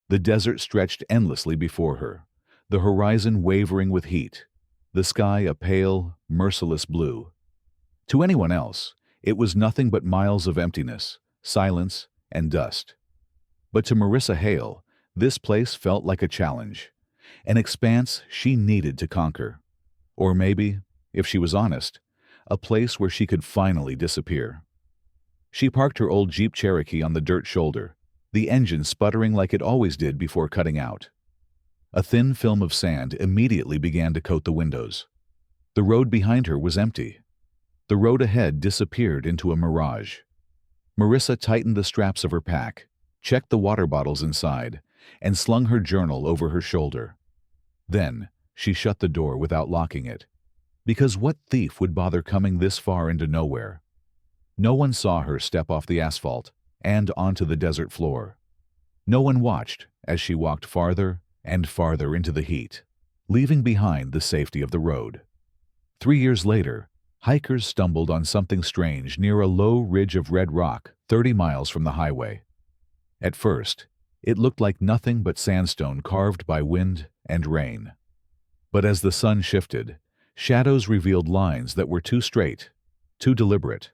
The desert stretched endlessly before her, the horizon wavering with heat, the sky a pale, merciless blue. To anyone else, it was nothing but miles of emptiness, silence, and dust. But to Marissa Hale, this place felt like a challenge, an expanse she needed to conquer. Or maybe, if she was honest, a place where she could finally disappear. She parked her old Jeep Cherokee on the dirt shoulder, the engine sputtering like it always did before cutting out. A thin film of sand immediately began to coat the windows. The road behind her was empty. The road ahead disappeared into a mirage. Marissa tightened the straps of her pack, checked the water bottles inside, and slung her journal over her shoulder. Then, she shut the door without locking it. Because what thief would bother coming this far into nowhere? No one saw her step off the asphalt and onto the desert floor. No one watched as she walked farther and farther into the heat, leaving behind the safety of the road. 3 years later, hikers stumbled on something strange near a low ridge of red rock 30 miles from the highway. At first, it looked like nothing but sandstone carved by wind and rain. But as the sun shifted, shadows revealed lines that were too straight, too deliberate.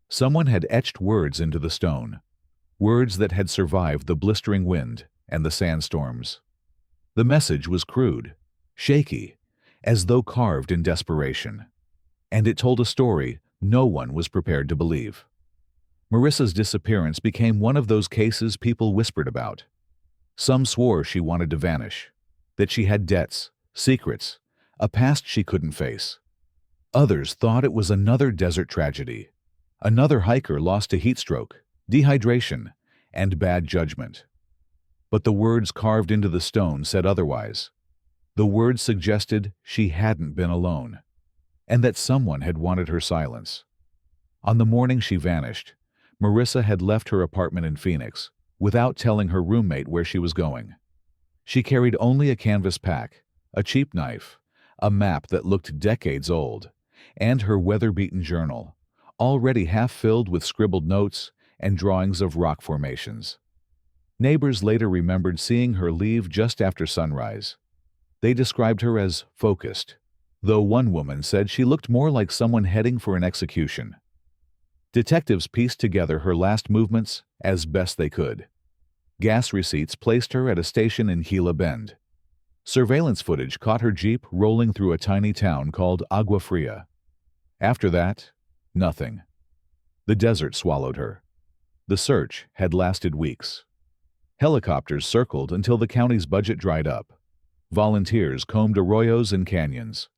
Someone had etched words into the stone, words that had survived the blistering wind and the sandstorms. The message was crude, shaky, as though carved in desperation. And it told a story no one was prepared to believe. Marissa's disappearance became one of those cases people whispered about. Some swore she wanted to vanish, that she had debts, secrets, a past she couldn't face. Others thought it was another desert tragedy, another hiker lost to heat stroke, dehydration, and bad judgment. But the words carved into the stone said otherwise. The words suggested she hadn't been alone, and that someone had wanted her silence. On the morning she vanished, Marissa had left her apartment in Phoenix without telling her roommate where she was going. She carried only a canvas pack, a cheap knife, a map that looked decades old, and her weather-beaten journal, already half filled with scribbled notes and drawings of rock formations. Neighbors later remembered seeing her leave just after sunrise. They described her as focused, though one woman said she looked more like someone heading for an execution. Detectives pieced together her last movements as best they could. Gas receipts placed her at a station in Gila Bend. Surveillance footage caught her Jeep rolling through a tiny town called Agua Fria. After that, nothing. The desert swallowed her. The search had lasted weeks. Helicopters circled until the county's budget dried up. Volunteers combed arroyos and canyons.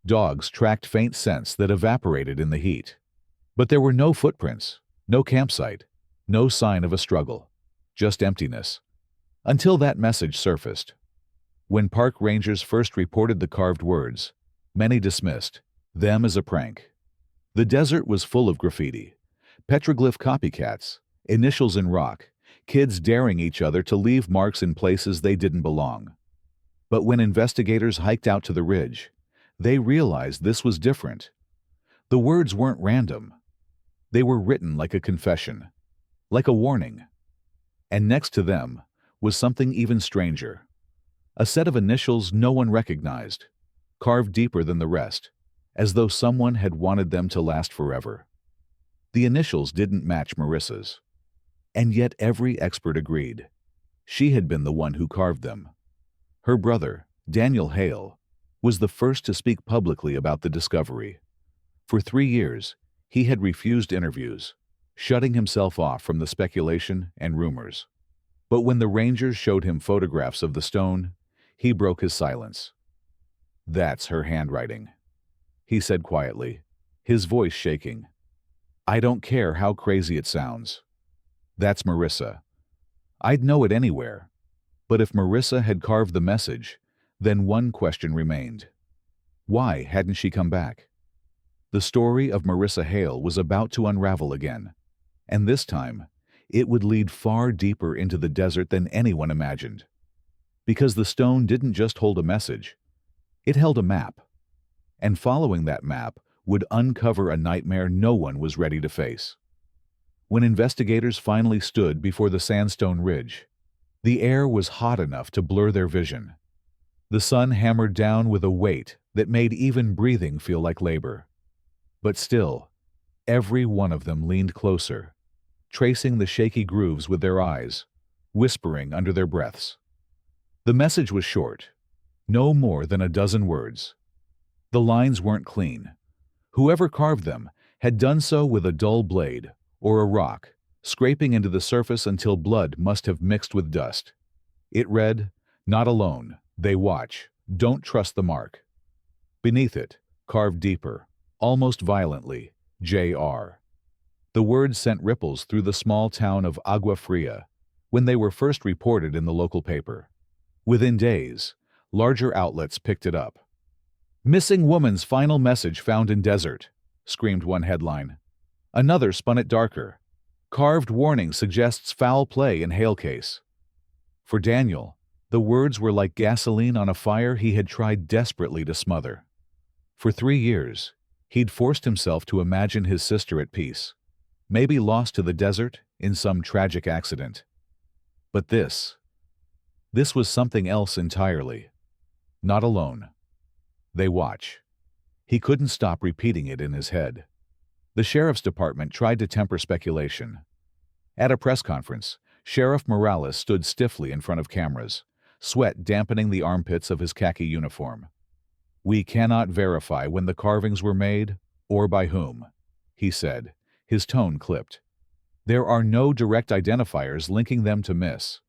Dogs tracked faint scents that evaporated in the heat. But there were no footprints, no campsite, no sign of a struggle, just emptiness. Until that message surfaced. When park rangers first reported the carved words, many dismissed them as a prank. The desert was full of graffiti, petroglyph copycats, initials in rock, kids daring each other to leave marks in places they didn't belong. But when investigators hiked out to the ridge, they realized this was different. The words weren't random. They were written like a confession, like a warning. And next to them was something even stranger. A set of initials no one recognized, carved deeper than the rest, as though someone had wanted them to last forever. The initials didn't match Marissa's. And yet every expert agreed. She had been the one who carved them. Her brother, Daniel Hale, was the first to speak publicly about the discovery. For 3 years, he had refused interviews, shutting himself off from the speculation and rumors. But when the rangers showed him photographs of the stone, he broke his silence. "That's her handwriting," he said quietly, his voice shaking. "I don't care how crazy it sounds. That's Marissa. I'd know it anywhere. But if Marissa had carved the message, then one question remained. Why hadn't she come back? The story of Marissa Hale was about to unravel again, and this time, it would lead far deeper into the desert than anyone imagined. Because the stone didn't just hold a message, it held a map. And following that map would uncover a nightmare no one was ready to face. When investigators finally stood before the sandstone ridge, The air was hot enough to blur their vision. The sun hammered down with a weight that made even breathing feel like labor. But still, every one of them leaned closer, tracing the shaky grooves with their eyes, whispering under their breaths. The message was short, no more than a dozen words. The lines weren't clean. Whoever carved them had done so with a dull blade or a rock, scraping into the surface until blood must have mixed with dust. It read, "Not alone. They watch. Don't trust the mark." Beneath it, carved deeper, almost violently, J.R. The words sent ripples through the small town of Agua Fria when they were first reported in the local paper. Within days, larger outlets picked it up. "Missing woman's final message found in desert," screamed one headline. Another spun it darker. "Carved warning suggests foul play in hail case." For Daniel, the words were like gasoline on a fire he had tried desperately to smother. For 3 years, he'd forced himself to imagine his sister at peace, maybe lost to the desert in some tragic accident. But this was something else entirely. Not alone. They watch. He couldn't stop repeating it in his head. The sheriff's department tried to temper speculation. At a press conference, Sheriff Morales stood stiffly in front of cameras, sweat dampening the armpits of his khaki uniform. "We cannot verify when the carvings were made or by whom," he said, his tone clipped. "There are no direct identifiers linking them to Miss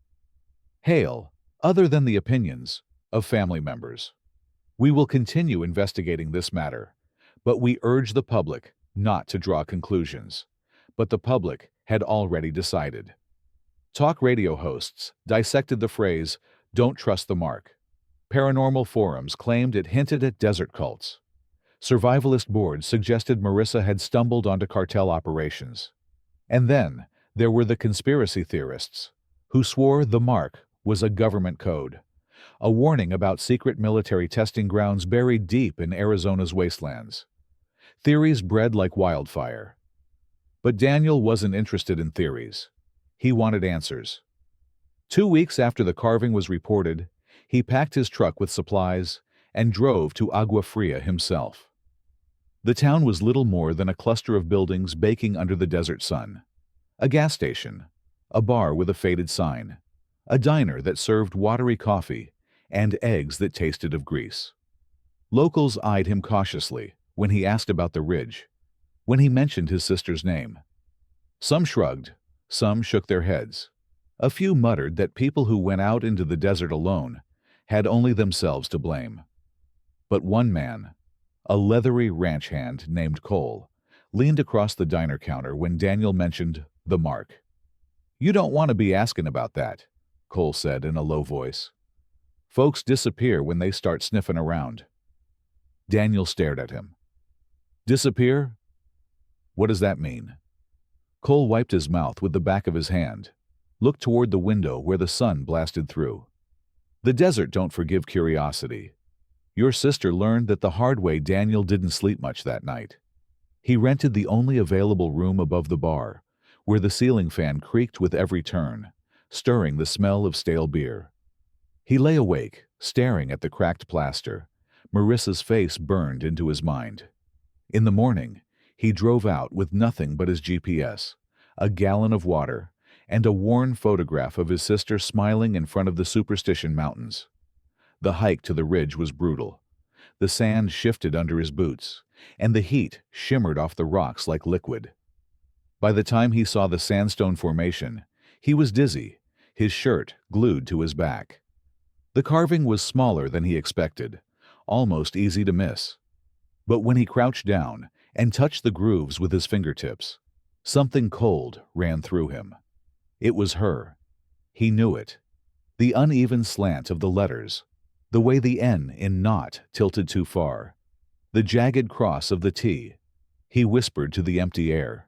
Hale, other than the opinions of family members. We will continue investigating this matter, but we urge the public not to draw conclusions." But the public had already decided. Talk radio hosts dissected the phrase, "Don't trust the mark." Paranormal forums claimed it hinted at desert cults. Survivalist boards suggested Marissa had stumbled onto cartel operations. And then there were the conspiracy theorists, who swore the mark was a government code, a warning about secret military testing grounds buried deep in Arizona's wastelands. Theories bred like wildfire. But Daniel wasn't interested in theories. He wanted answers. 2 weeks after the carving was reported, he packed his truck with supplies and drove to Agua Fria himself. The town was little more than a cluster of buildings baking under the desert sun. A gas station, a bar with a faded sign, a diner that served watery coffee, and eggs that tasted of grease. Locals eyed him cautiously when he asked about the ridge, when he mentioned his sister's name. Some shrugged, some shook their heads. A few muttered that people who went out into the desert alone had only themselves to blame. But one man, a leathery ranch hand named Cole, leaned across the diner counter when Daniel mentioned the mark. "You don't want to be asking about that," Cole said in a low voice. "Folks disappear when they start sniffing around." Daniel stared at him. "Disappear? What does that mean?" Cole wiped his mouth with the back of his hand, looked toward the window where the sun blasted through. "The desert don't forgive curiosity. Your sister learned that the hard way. Daniel didn't sleep much that night. He rented the only available room above the bar, where the ceiling fan creaked with every turn, stirring the smell of stale beer. He lay awake, staring at the cracked plaster. Marissa's face burned into his mind. In the morning, he drove out with nothing but his GPS, a gallon of water, and a worn photograph of his sister smiling in front of the Superstition Mountains. The hike to the ridge was brutal. The sand shifted under his boots, and the heat shimmered off the rocks like liquid. By the time he saw the sandstone formation, he was dizzy, his shirt glued to his back. The carving was smaller than he expected, almost easy to miss. But when he crouched down and touched the grooves with his fingertips, something cold ran through him. It was her. He knew it. The uneven slant of the letters, the way the N in not tilted too far, the jagged cross of the T. He whispered to the empty air,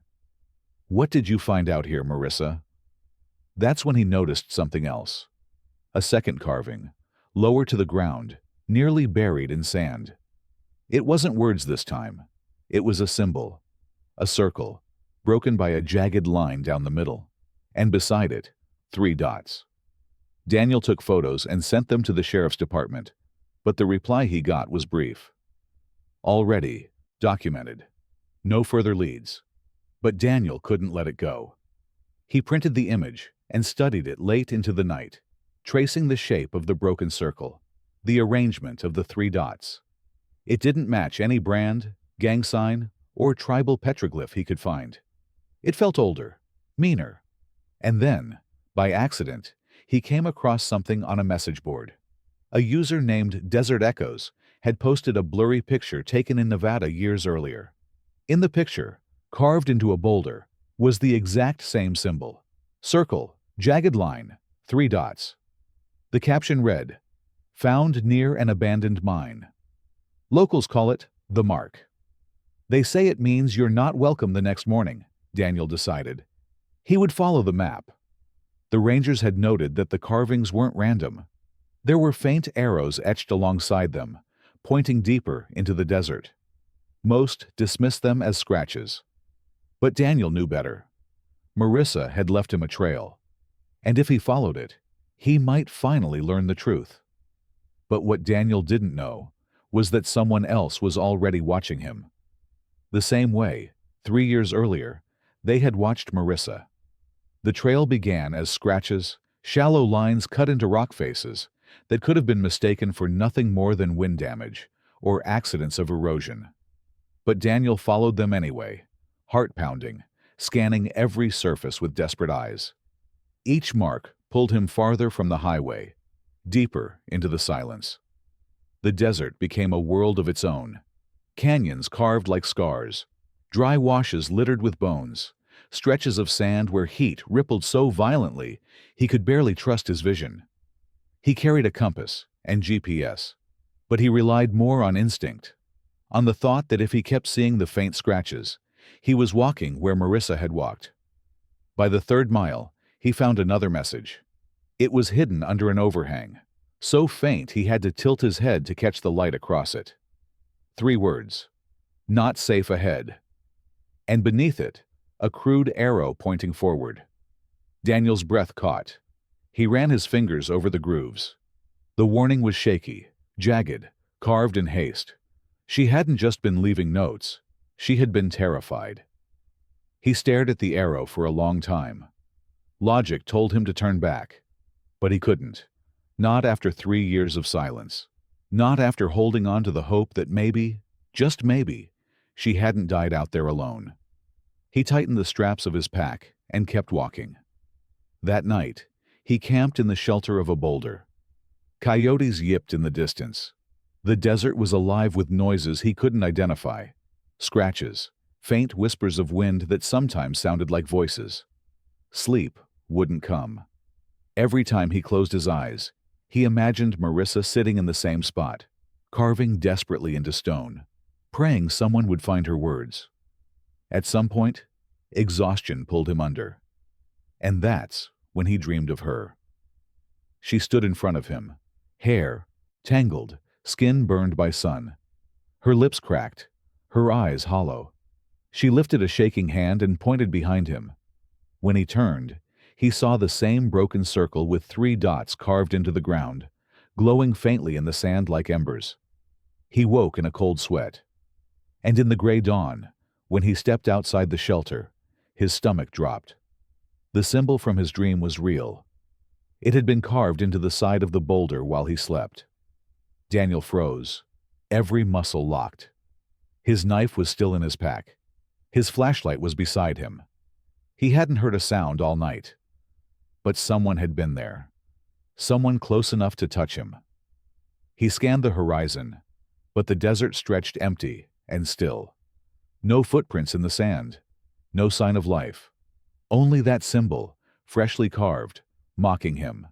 "What did you find out here, Marissa?" That's when he noticed something else. A second carving, lower to the ground, nearly buried in sand. It wasn't words this time. It was a symbol, a circle, broken by a jagged line down the middle, and beside it, 3 dots. Daniel took photos and sent them to the sheriff's department, but the reply he got was brief. Already documented. No further leads. But Daniel couldn't let it go. He printed the image and studied it late into the night, tracing the shape of the broken circle, the arrangement of the 3 dots. It didn't match any brand, gang sign, or tribal petroglyph he could find. It felt older, meaner. And then, by accident, he came across something on a message board. A user named Desert Echoes had posted a blurry picture taken in Nevada years earlier. In the picture, carved into a boulder, was the exact same symbol. Circle, jagged line, 3 dots. The caption read, "Found near an abandoned mine." Locals call it the mark. They say it means you're not welcome the next morning, Daniel decided. He would follow the map. The rangers had noted that the carvings weren't random. There were faint arrows etched alongside them, pointing deeper into the desert. Most dismissed them as scratches. But Daniel knew better. Marissa had left him a trail, and if he followed it, he might finally learn the truth. But what Daniel didn't know was that someone else was already watching him. The same way, 3 years earlier, they had watched Marissa. The trail began as scratches, shallow lines cut into rock faces that could have been mistaken for nothing more than wind damage or accidents of erosion. But Daniel followed them anyway, heart pounding, scanning every surface with desperate eyes. Each mark pulled him farther from the highway, deeper into the silence. The desert became a world of its own. Canyons carved like scars, dry washes littered with bones, stretches of sand where heat rippled so violently he could barely trust his vision. He carried a compass and GPS, but he relied more on instinct, on the thought that if he kept seeing the faint scratches, he was walking where Marissa had walked. By the 3rd mile, he found another message. It was hidden under an overhang, so faint he had to tilt his head to catch the light across it. 3 words, "Not safe ahead." And beneath it, a crude arrow pointing forward. Daniel's breath caught. He ran his fingers over the grooves. The warning was shaky, jagged, carved in haste. She hadn't just been leaving notes. She had been terrified. He stared at the arrow for a long time. Logic told him to turn back, but he couldn't. Not after 3 years of silence. Not after holding on to the hope that maybe, just maybe, she hadn't died out there alone. He tightened the straps of his pack and kept walking. That night, he camped in the shelter of a boulder. Coyotes yipped in the distance. The desert was alive with noises he couldn't identify. Scratches, faint whispers of wind that sometimes sounded like voices. Sleep wouldn't come. Every time he closed his eyes, he imagined Marissa sitting in the same spot, carving desperately into stone, praying someone would find her words. At some point, exhaustion pulled him under. And that's when he dreamed of her. She stood in front of him, hair tangled, skin burned by sun. Her lips cracked, her eyes hollow. She lifted a shaking hand and pointed behind him. When he turned, he saw the same broken circle with 3 dots carved into the ground, glowing faintly in the sand like embers. He woke in a cold sweat. And in the gray dawn, when he stepped outside the shelter, his stomach dropped. The symbol from his dream was real. It had been carved into the side of the boulder while he slept. Daniel froze, every muscle locked. His knife was still in his pack. His flashlight was beside him. He hadn't heard a sound all night. But someone had been there. Someone close enough to touch him. He scanned the horizon, but the desert stretched empty and still. No footprints in the sand. No sign of life. Only that symbol, freshly carved, mocking him.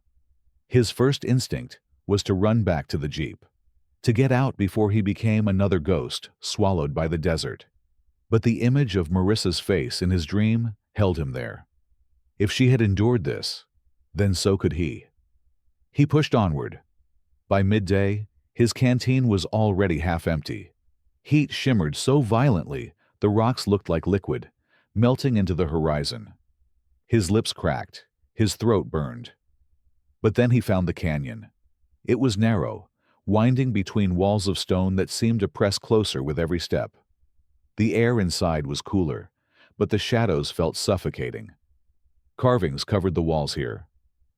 His first instinct was to run back to the jeep, to get out before he became another ghost swallowed by the desert. But the image of Marissa's face in his dream held him there. If she had endured this, then so could he. He pushed onward. By midday, his canteen was already half empty. Heat shimmered so violently the rocks looked like liquid, melting into the horizon. His lips cracked, his throat burned. But then he found the canyon. It was narrow, winding between walls of stone that seemed to press closer with every step. The air inside was cooler, but the shadows felt suffocating. Carvings covered the walls here.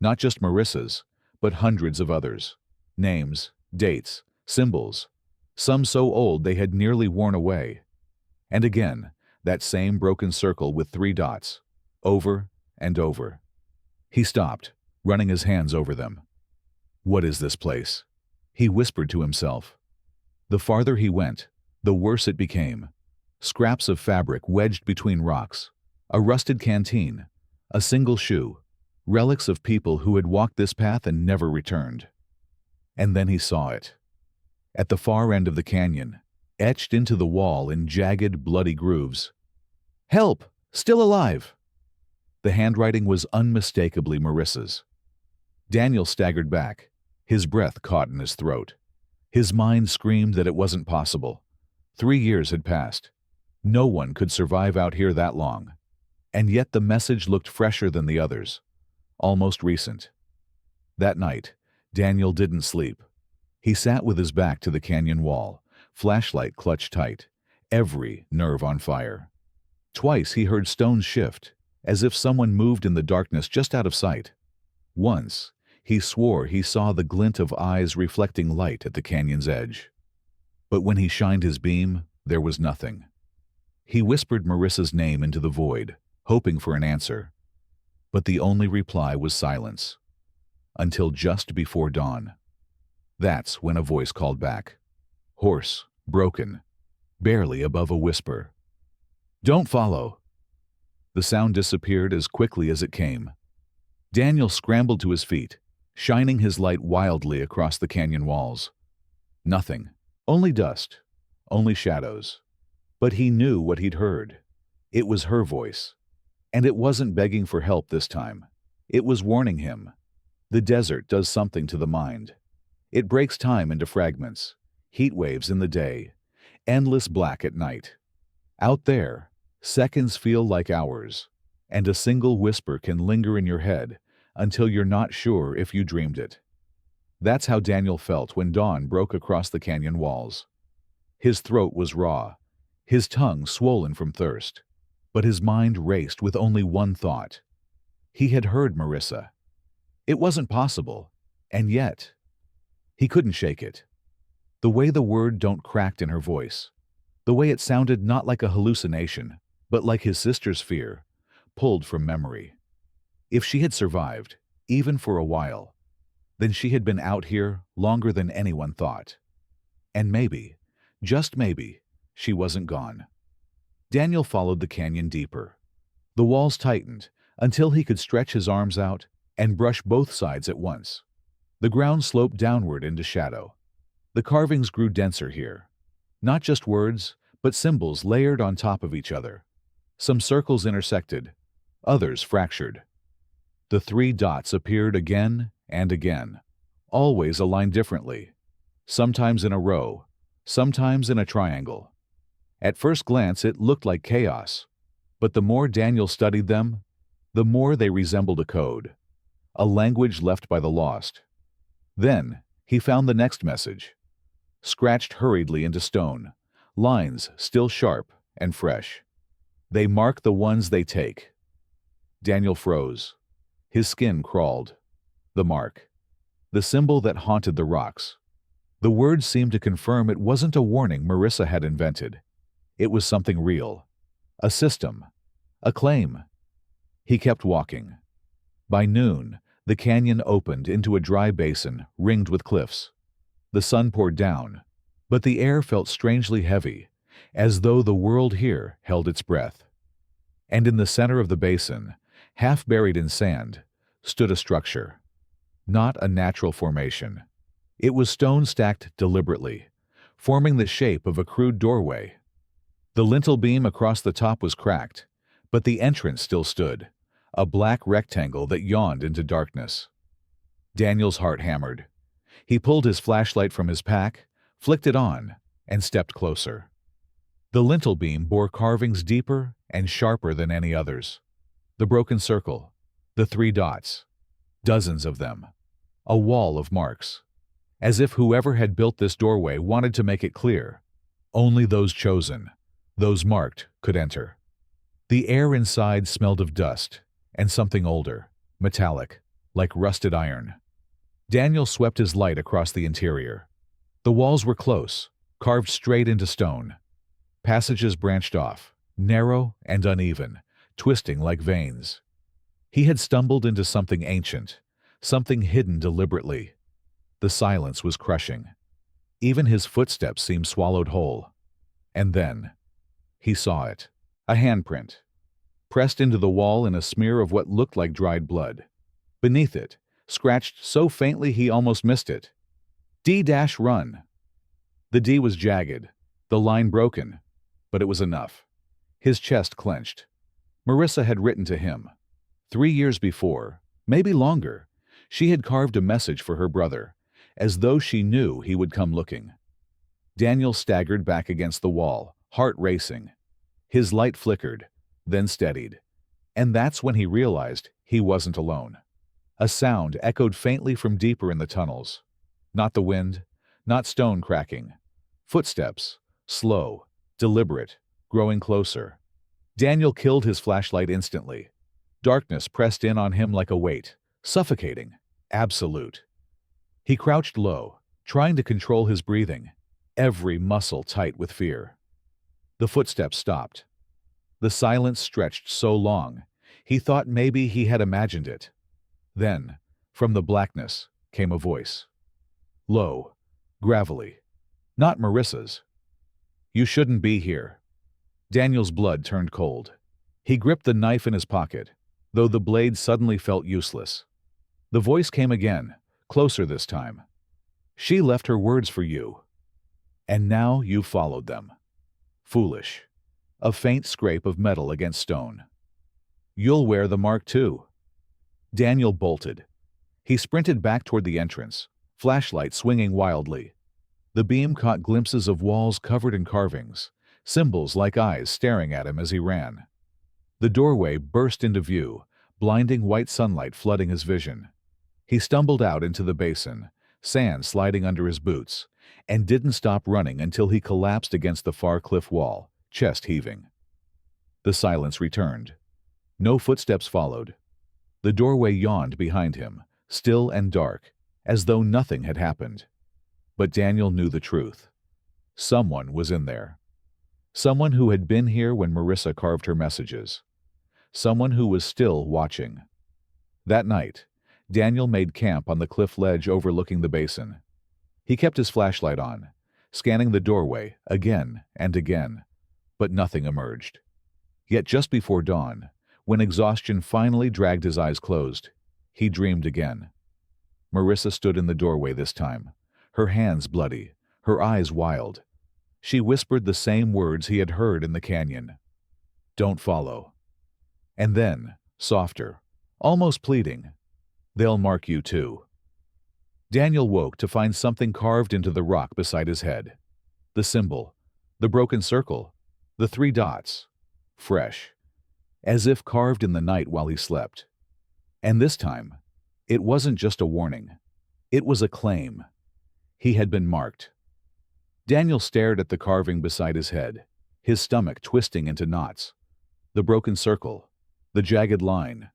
Not just Marissa's, but hundreds of others. Names, dates, symbols, some so old they had nearly worn away. And again, that same broken circle with 3 dots, over and over. He stopped, running his hands over them. What is this place? He whispered to himself. The farther he went, the worse it became. Scraps of fabric wedged between rocks, a rusted canteen, a single shoe, relics of people who had walked this path and never returned. And then he saw it. At the far end of the canyon, etched into the wall in jagged, bloody grooves. "Help! Still alive!" The handwriting was unmistakably Marissa's. Daniel staggered back, his breath caught in his throat. His mind screamed that it wasn't possible. 3 years had passed. No one could survive out here that long. And yet the message looked fresher than the others, almost recent. That night, Daniel didn't sleep. He sat with his back to the canyon wall, flashlight clutched tight, every nerve on fire. Twice he heard stones shift, as if someone moved in the darkness just out of sight. Once, he swore he saw the glint of eyes reflecting light at the canyon's edge. But when he shined his beam, there was nothing. He whispered Marissa's name into the void, hoping for an answer. But the only reply was silence. Until just before dawn. That's when a voice called back. Hoarse, broken, barely above a whisper. "Don't follow." The sound disappeared as quickly as it came. Daniel scrambled to his feet, shining his light wildly across the canyon walls. Nothing. Only dust. Only shadows. But he knew what he'd heard. It was her voice. And it wasn't begging for help this time. It was warning him. The desert does something to the mind. It breaks time into fragments, heat waves in the day, endless black at night. Out there, seconds feel like hours, and a single whisper can linger in your head until you're not sure if you dreamed it. That's how Daniel felt when dawn broke across the canyon walls. His throat was raw, his tongue swollen from thirst, but his mind raced with only one thought. He had heard Marissa. It wasn't possible, and yet he couldn't shake it. The way the word "don't" cracked in her voice, the way it sounded not like a hallucination, but like his sister's fear, pulled from memory. If she had survived, even for a while, then she had been out here longer than anyone thought. And maybe, just maybe, she wasn't gone. Daniel followed the canyon deeper. The walls tightened until he could stretch his arms out and brush both sides at once. The ground sloped downward into shadow. The carvings grew denser here. Not just words, but symbols layered on top of each other. Some circles intersected, others fractured. The 3 dots appeared again and again, always aligned differently, sometimes in a row, sometimes in a triangle. At first glance it looked like chaos, but the more Daniel studied them, the more they resembled a code, a language left by the lost. Then he found the next message, scratched hurriedly into stone, lines still sharp and fresh. They mark the ones they take. Daniel froze. His skin crawled. The mark. The symbol that haunted the rocks. The words seemed to confirm it wasn't a warning Marissa had invented. It was something real. A system. A claim. He kept walking. By noon, the canyon opened into a dry basin ringed with cliffs. The sun poured down, but the air felt strangely heavy, as though the world here held its breath. And in the center of the basin, half buried in sand, stood a structure. Not a natural formation. It was stone stacked deliberately, forming the shape of a crude doorway. The lintel beam across the top was cracked, but the entrance still stood, a black rectangle that yawned into darkness. Daniel's heart hammered. He pulled his flashlight from his pack, flicked it on, and stepped closer. The lintel beam bore carvings deeper and sharper than any others. The broken circle, the 3 dots, dozens of them, A wall of marks. As if whoever had built this doorway wanted to make it clear. Only those chosen, those marked, could enter. The air inside smelled of dust, and something older, metallic, like rusted iron. Daniel swept his light across the interior. The walls were close, carved straight into stone. Passages branched off, narrow and uneven, twisting like veins. He had stumbled into something ancient, something hidden deliberately. The silence was crushing. Even his footsteps seemed swallowed whole. And then, he saw it. A handprint. Pressed into the wall in a smear of what looked like dried blood. Beneath it, scratched so faintly he almost missed it. D-run. The D was jagged, the line broken, but it was enough. His chest clenched. Marissa had written to him. 3 years before, maybe longer, she had carved a message for her brother, as though she knew he would come looking. Daniel staggered back against the wall, heart racing. His light flickered, then steadied. And that's when he realized he wasn't alone. A sound echoed faintly from deeper in the tunnels. Not the wind, not stone cracking. Footsteps, slow, deliberate, growing closer. Daniel killed his flashlight instantly. Darkness pressed in on him like a weight, suffocating, absolute. He crouched low, trying to control his breathing, every muscle tight with fear. The footsteps stopped. The silence stretched so long, he thought maybe he had imagined it. Then, from the blackness, came a voice. Low, gravelly. Not Marissa's. You shouldn't be here. Daniel's blood turned cold. He gripped the knife in his pocket, though the blade suddenly felt useless. The voice came again, closer this time. She left her words for you. And now you followed them. Foolish. A faint scrape of metal against stone. You'll wear the mark too. Daniel bolted. He sprinted back toward the entrance, flashlight swinging wildly. The beam caught glimpses of walls covered in carvings, symbols like eyes staring at him as he ran. The doorway burst into view, blinding white sunlight flooding his vision. He stumbled out into the basin, sand sliding under his boots, and didn't stop running until he collapsed against the far cliff wall, chest heaving. The silence returned. No footsteps followed. The doorway yawned behind him, still and dark, as though nothing had happened. But Daniel knew the truth. Someone was in there. Someone who had been here when Marissa carved her messages. Someone who was still watching. That night, Daniel made camp on the cliff ledge overlooking the basin. He kept his flashlight on, scanning the doorway again and again, but nothing emerged. Yet just before dawn, when exhaustion finally dragged his eyes closed, he dreamed again. Marissa stood in the doorway this time, her hands bloody, her eyes wild. She whispered the same words he had heard in the canyon. Don't follow. And then, softer, almost pleading, they'll mark you too. Daniel woke to find something carved into the rock beside his head. The symbol, the broken circle, the 3 dots, fresh, as if carved in the night while he slept. And this time, it wasn't just a warning. It was a claim. He had been marked. Daniel stared at the carving beside his head, his stomach twisting into knots. The broken circle, the jagged line,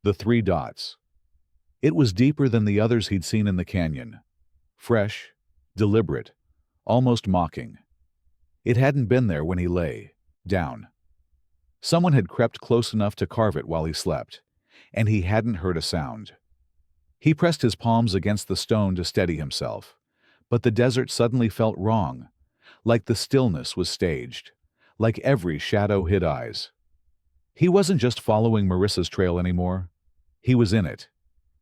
the 3 dots. It was deeper than the others he'd seen in the canyon. Fresh, deliberate, almost mocking. It hadn't been there when he lay, down. Someone had crept close enough to carve it while he slept, and he hadn't heard a sound. He pressed his palms against the stone to steady himself, but the desert suddenly felt wrong, like the stillness was staged, like every shadow hid eyes. He wasn't just following Marissa's trail anymore. He was in it,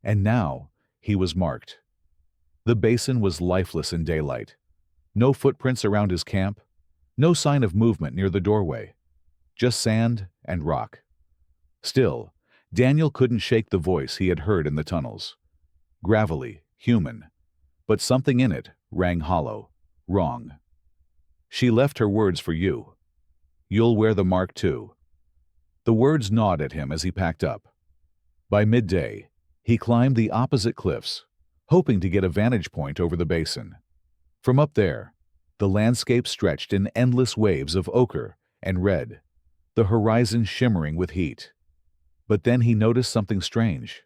and now he was marked. The basin was lifeless in daylight. No footprints around his camp, no sign of movement near the doorway, just sand and rock. Still, Daniel couldn't shake the voice he had heard in the tunnels. Gravelly, human, but something in it rang hollow, wrong. She left her words for you. You'll wear the mark too. The words gnawed at him as he packed up. By midday, he climbed the opposite cliffs, hoping to get a vantage point over the basin. From up there, the landscape stretched in endless waves of ochre and red, the horizon shimmering with heat. But then he noticed something strange.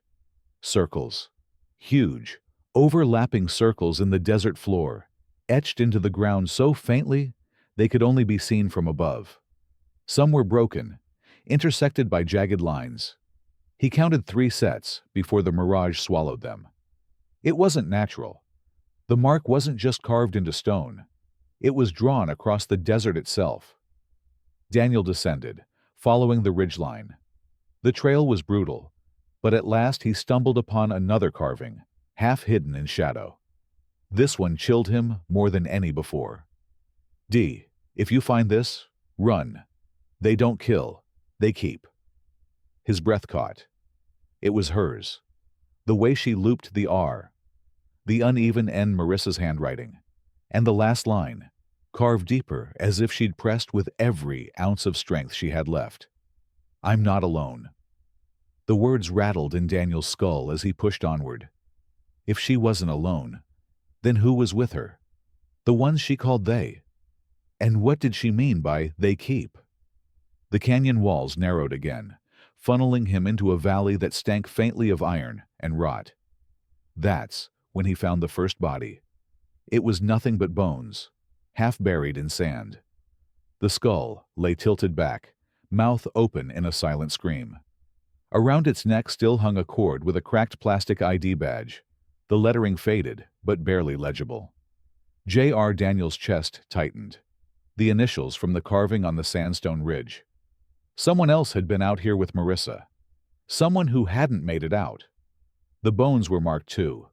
Circles. Huge, overlapping circles in the desert floor, etched into the ground so faintly they could only be seen from above. Some were broken, intersected by jagged lines. He counted 3 sets before the mirage swallowed them. It wasn't natural. The mark wasn't just carved into stone. It was drawn across the desert itself. Daniel descended, following the ridgeline. The trail was brutal, but at last he stumbled upon another carving, half hidden in shadow. This one chilled him more than any before. D, if you find this, run. They don't kill, they keep. His breath caught. It was hers. The way she looped the R, the uneven N Marissa's handwriting, and the last line, carved deeper as if she'd pressed with every ounce of strength she had left. I'm not alone. The words rattled in Daniel's skull as he pushed onward. If she wasn't alone, then who was with her? The ones she called they. And what did she mean by they keep? The canyon walls narrowed again, funneling him into a valley that stank faintly of iron and rot. That's when he found the first body. It was nothing but bones, half buried in sand. The skull lay tilted back, mouth open in a silent scream. Around its neck still hung a cord with a cracked plastic ID badge. The lettering faded, but barely legible. J.R. Daniel's chest tightened. The initials from the carving on the sandstone ridge. Someone else had been out here with Marissa. Someone who hadn't made it out. The bones were marked too.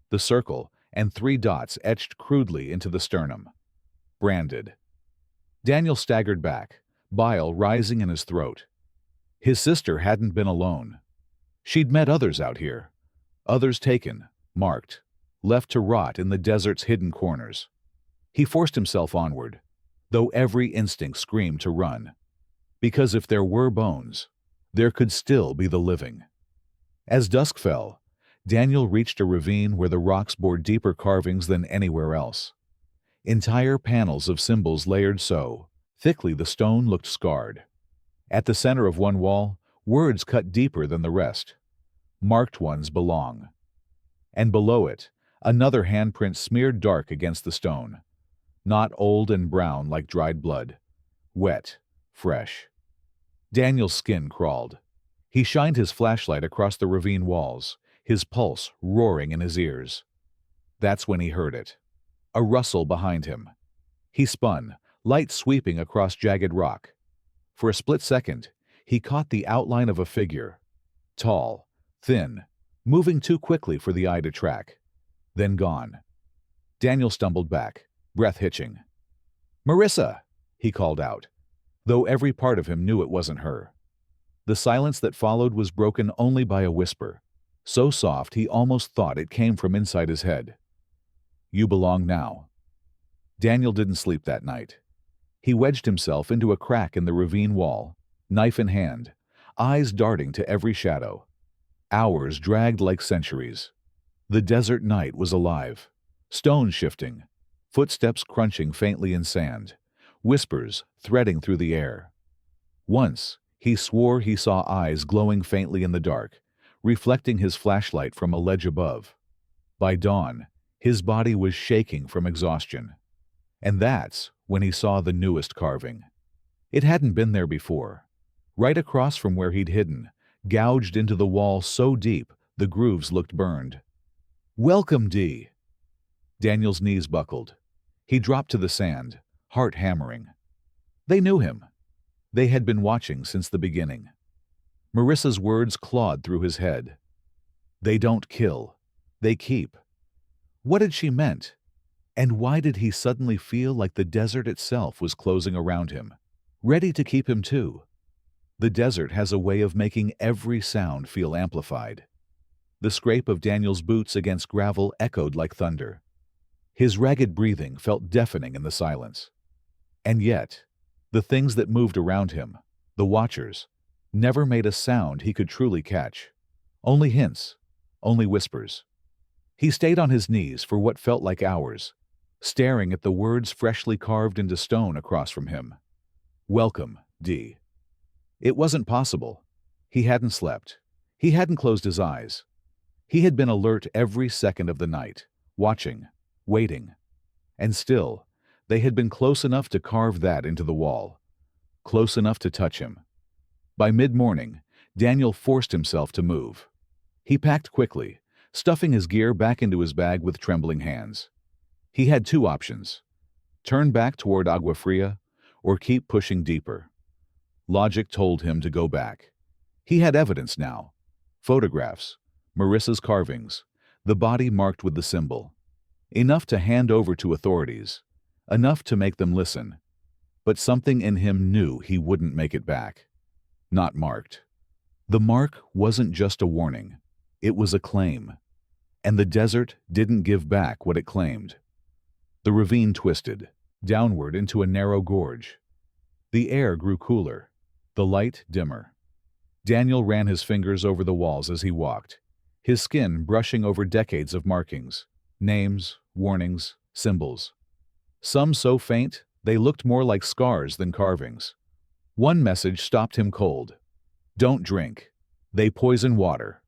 The circle and 3 dots etched crudely into the sternum. Branded. Daniel staggered back, bile rising in his throat. His sister hadn't been alone. She'd met others out here. Others taken, marked, left to rot in the desert's hidden corners. He forced himself onward, though every instinct screamed to run. Because if there were bones, there could still be the living. As dusk fell, Daniel reached a ravine where the rocks bore deeper carvings than anywhere else. Entire panels of symbols layered so thickly the stone looked scarred. At the center of one wall, words cut deeper than the rest. Marked ones belong. And below it, another handprint smeared dark against the stone. Not old and brown like dried blood. Wet, fresh. Daniel's skin crawled. He shined his flashlight across the ravine walls, his pulse roaring in his ears. That's when he heard it. A rustle behind him. He spun, light sweeping across jagged rock. For a split second, he caught the outline of a figure. Tall, thin, moving too quickly for the eye to track. Then gone. Daniel stumbled back, breath hitching. "Marissa!" he called out, though every part of him knew it wasn't her. The silence that followed was broken only by a whisper, so soft he almost thought it came from inside his head. "You belong now." Daniel didn't sleep that night. He wedged himself into a crack in the ravine wall, knife in hand, eyes darting to every shadow. Hours dragged like centuries. The desert night was alive, stones shifting, footsteps crunching faintly in sand, whispers threading through the air. Once, he swore he saw eyes glowing faintly in the dark, reflecting his flashlight from a ledge above. By dawn, his body was shaking from exhaustion. And that's when he saw the newest carving. It hadn't been there before. Right across from where he'd hidden, gouged into the wall so deep the grooves looked burned. "Welcome, D." Daniel's knees buckled. He dropped to the sand, heart hammering. They knew him. They had been watching since the beginning. Marissa's words clawed through his head. They don't kill. They keep. What had she meant? And why did he suddenly feel like the desert itself was closing around him, ready to keep him too? The desert has a way of making every sound feel amplified. The scrape of Daniel's boots against gravel echoed like thunder. His ragged breathing felt deafening in the silence. And yet, the things that moved around him, the watchers, never made a sound he could truly catch. Only hints, only whispers. He stayed on his knees for what felt like hours, staring at the words freshly carved into stone across from him. Welcome, D. It wasn't possible. He hadn't slept. He hadn't closed his eyes. He had been alert every second of the night, watching, waiting. And still, they had been close enough to carve that into the wall, close enough to touch him. By mid-morning, Daniel forced himself to move. He packed quickly, stuffing his gear back into his bag with trembling hands. He had two options: turn back toward Agua Fria or keep pushing deeper. Logic told him to go back. He had evidence now. Photographs, Marissa's carvings, the body marked with the symbol. Enough to hand over to authorities, enough to make them listen. But something in him knew he wouldn't make it back. Not marked. The mark wasn't just a warning. It was a claim. And the desert didn't give back what it claimed. The ravine twisted, downward into a narrow gorge. The air grew cooler, the light dimmer. Daniel ran his fingers over the walls as he walked, his skin brushing over decades of markings, names, warnings, symbols. Some so faint, they looked more like scars than carvings. One message stopped him cold. Don't drink. They poison water.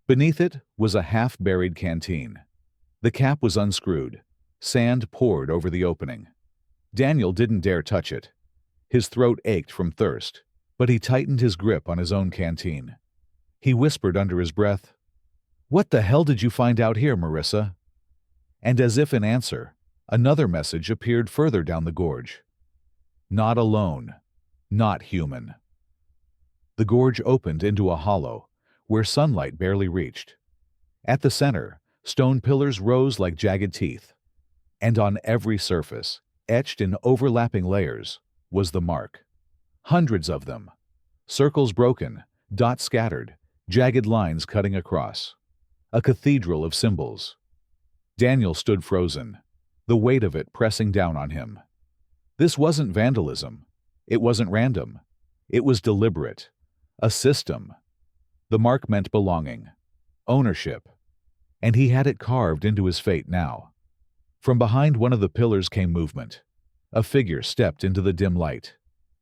Beneath it was a half-buried canteen. The cap was unscrewed. Sand poured over the opening. Daniel didn't dare touch it. His throat ached from thirst, but he tightened his grip on his own canteen. He whispered under his breath, "What the hell did you find out here, Marissa?" And as if in answer, another message appeared further down the gorge. Not alone. Not human. The gorge opened into a hollow, where sunlight barely reached. At the center, stone pillars rose like jagged teeth. And on every surface, etched in overlapping layers, was the mark. Hundreds of them. Circles broken, dots scattered, jagged lines cutting across. A cathedral of symbols. Daniel stood frozen, the weight of it pressing down on him. This wasn't vandalism. It wasn't random. It was deliberate. A system. The mark meant belonging, ownership. And he had it carved into his fate now. From behind one of the pillars came movement. A figure stepped into the dim light.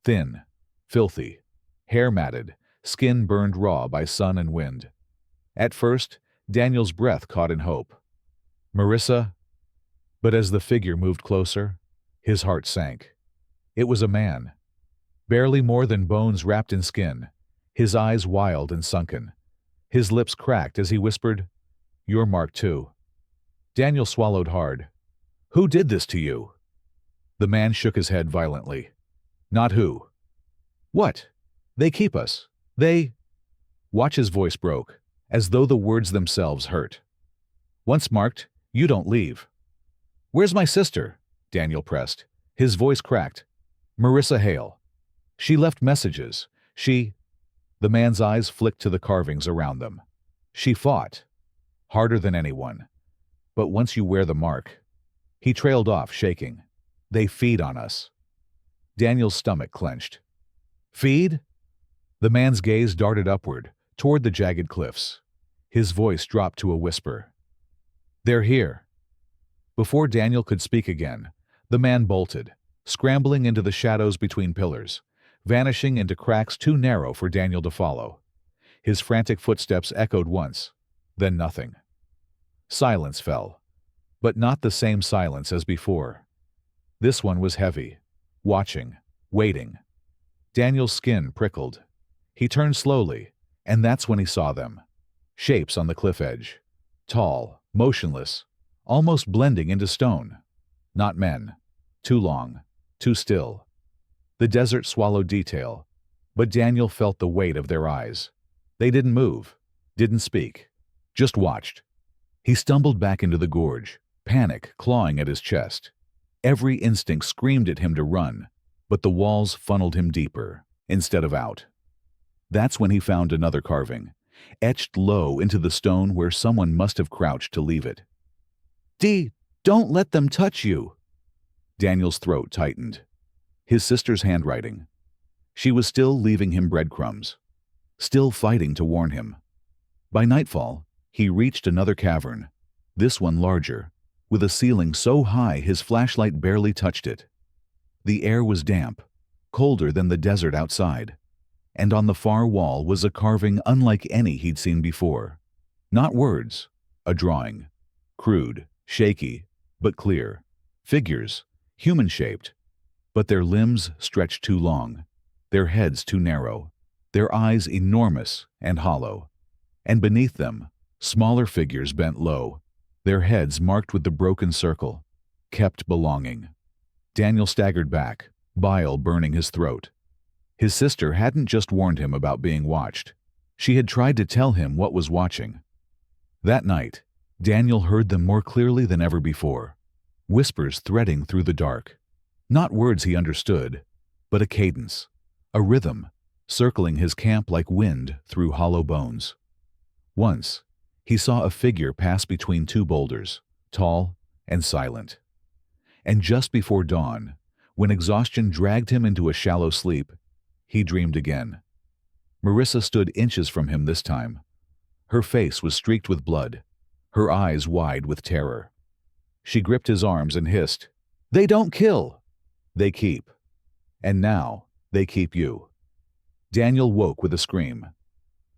Thin, filthy, hair matted, skin burned raw by sun and wind. At first, Daniel's breath caught in hope. Marissa? But as the figure moved closer, his heart sank. It was a man. Barely more than bones wrapped in skin, his eyes wild and sunken. His lips cracked as he whispered, "You're marked too." Daniel swallowed hard. "Who did this to you?" The man shook his head violently. "Not who." "What? They keep us. They—" Watch's voice broke, as though the words themselves hurt. "Once marked, you don't leave." "Where's my sister?" Daniel pressed. His voice cracked. "Marissa Hale. She left messages. She—" The man's eyes flicked to the carvings around them. "She fought. Harder than anyone. But once you wear the mark—" He trailed off, shaking. "They feed on us." Daniel's stomach clenched. "Feed?" The man's gaze darted upward, toward the jagged cliffs. His voice dropped to a whisper. "They're here." Before Daniel could speak again, the man bolted, scrambling into the shadows between pillars, vanishing into cracks too narrow for Daniel to follow. His frantic footsteps echoed once, then nothing. Silence fell, but not the same silence as before. This one was heavy, watching, waiting. Daniel's skin prickled. He turned slowly, and that's when he saw them. Shapes on the cliff edge. Tall, motionless, almost blending into stone. Not men. Too long, too still. The desert swallowed detail, but Daniel felt the weight of their eyes. They didn't move, didn't speak, just watched. He stumbled back into the gorge, panic clawing at his chest. Every instinct screamed at him to run, but the walls funneled him deeper, instead of out. That's when he found another carving, etched low into the stone where someone must have crouched to leave it. "D, don't let them touch you!" Daniel's throat tightened. His sister's handwriting. She was still leaving him breadcrumbs, still fighting to warn him. By nightfall, he reached another cavern, this one larger, with a ceiling so high his flashlight barely touched it. The air was damp, colder than the desert outside, and on the far wall was a carving unlike any he'd seen before. Not words, a drawing. Crude, shaky, but clear. Figures, human-shaped, but their limbs stretched too long, their heads too narrow, their eyes enormous and hollow. And beneath them, smaller figures bent low, their heads marked with the broken circle, kept belonging. Daniel staggered back, bile burning his throat. His sister hadn't just warned him about being watched. She had tried to tell him what was watching. That night, Daniel heard them more clearly than ever before. Whispers threading through the dark. Not words he understood, but a cadence, a rhythm, circling his camp like wind through hollow bones. Once, he saw a figure pass between two boulders, tall and silent. And just before dawn, when exhaustion dragged him into a shallow sleep, he dreamed again. Marissa stood inches from him this time. Her face was streaked with blood, her eyes wide with terror. She gripped his arms and hissed, "They don't kill! They keep. And now, they keep you." Daniel woke with a scream.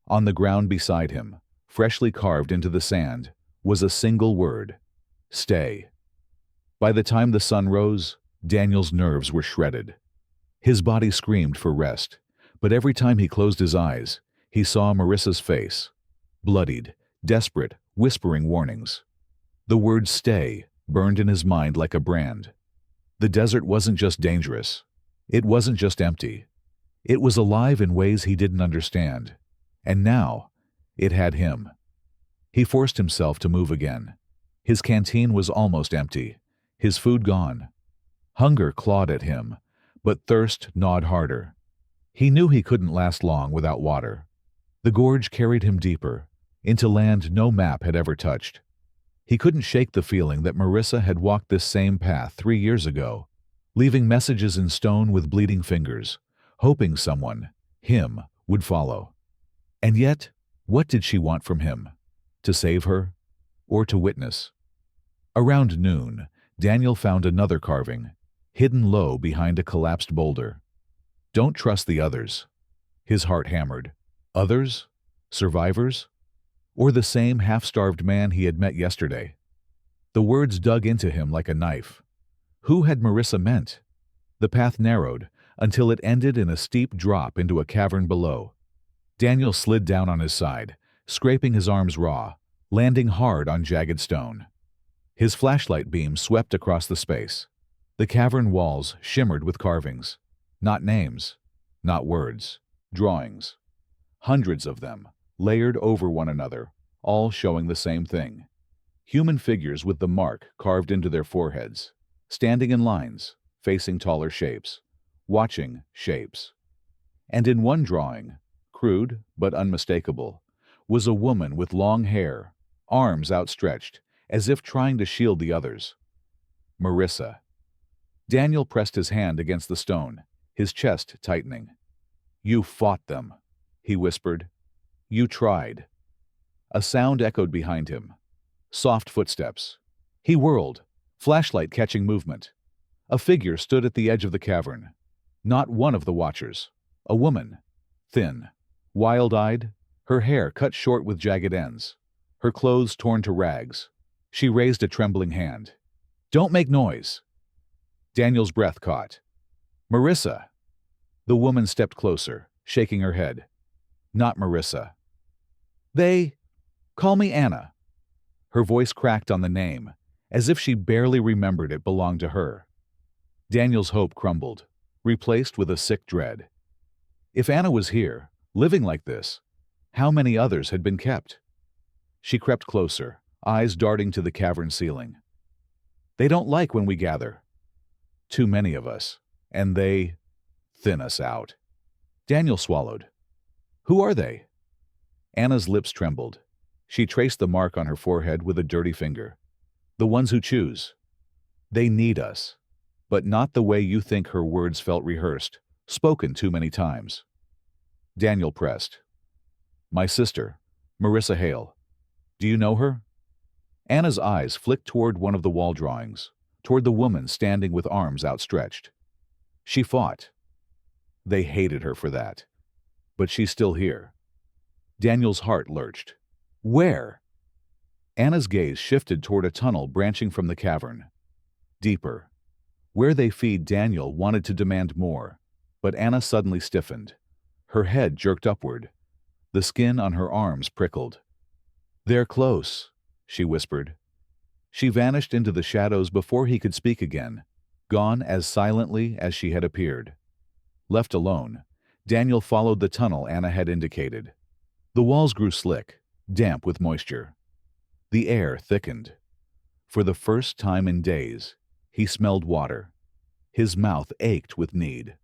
On the ground beside him, freshly carved into the sand, was a single word: stay. By the time the sun rose, Daniel's nerves were shredded. His body screamed for rest, but every time he closed his eyes, he saw Marissa's face, bloodied, desperate, whispering warnings. The word stay burned in his mind like a brand. The desert wasn't just dangerous. It wasn't just empty. It was alive in ways he didn't understand. And now, it had him. He forced himself to move again. His canteen was almost empty, his food gone. Hunger clawed at him, but thirst gnawed harder. He knew he couldn't last long without water. The gorge carried him deeper, into land no map had ever touched. He couldn't shake the feeling that Marissa had walked this same path 3 years ago, leaving messages in stone with bleeding fingers, hoping someone, him, would follow. And yet, what did she want from him? To save her? Or to witness? Around noon, Daniel found another carving, hidden low behind a collapsed boulder. "Don't trust the others." His heart hammered. Others? Survivors? Or the same half-starved man he had met yesterday? The words dug into him like a knife. Who had Marissa meant? The path narrowed until it ended in a steep drop into a cavern below. Daniel slid down on his side, scraping his arms raw, landing hard on jagged stone. His flashlight beam swept across the space. The cavern walls shimmered with carvings. Not names, not words, drawings. Hundreds of them, layered over one another, all showing the same thing. Human figures with the mark carved into their foreheads, standing in lines, facing taller shapes, watching shapes. And in one drawing, crude but unmistakable, was a woman with long hair, arms outstretched, as if trying to shield the others. Marissa. Daniel pressed his hand against the stone, his chest tightening. "You fought them," he whispered. "You tried." A sound echoed behind him. Soft footsteps. He whirled, flashlight catching movement. A figure stood at the edge of the cavern. Not one of the watchers. A woman. Thin. Wild-eyed. Her hair cut short with jagged ends. Her clothes torn to rags. She raised a trembling hand. "Don't make noise." Daniel's breath caught. "Marissa." The woman stepped closer, shaking her head. "Not Marissa." "They call me Anna." Her voice cracked on the name, as if she barely remembered it belonged to her. Daniel's hope crumbled, replaced with a sick dread. If Anna was here, living like this, how many others had been kept? She crept closer, eyes darting to the cavern ceiling. "They don't like when we gather. Too many of us, and they thin us out." Daniel swallowed. "Who are they?" Anna's lips trembled. She traced the mark on her forehead with a dirty finger. "The ones who choose. They need us, but not the way you think." Her words felt rehearsed, spoken too many times. Daniel pressed. "My sister, Marissa Hale. Do you know her?" Anna's eyes flicked toward one of the wall drawings, toward the woman standing with arms outstretched. She fought. They hated her for that. But she's still here. Daniel's heart lurched. Where? Anna's gaze shifted toward a tunnel branching from the cavern. Deeper. Where they feed, Daniel wanted to demand more, but Anna suddenly stiffened. Her head jerked upward. The skin on her arms prickled. They're close, she whispered. She vanished into the shadows before he could speak again, gone as silently as she had appeared. Left alone, Daniel followed the tunnel Anna had indicated. The walls grew slick, damp with moisture. The air thickened. For the first time in days, he smelled water. His mouth ached with need.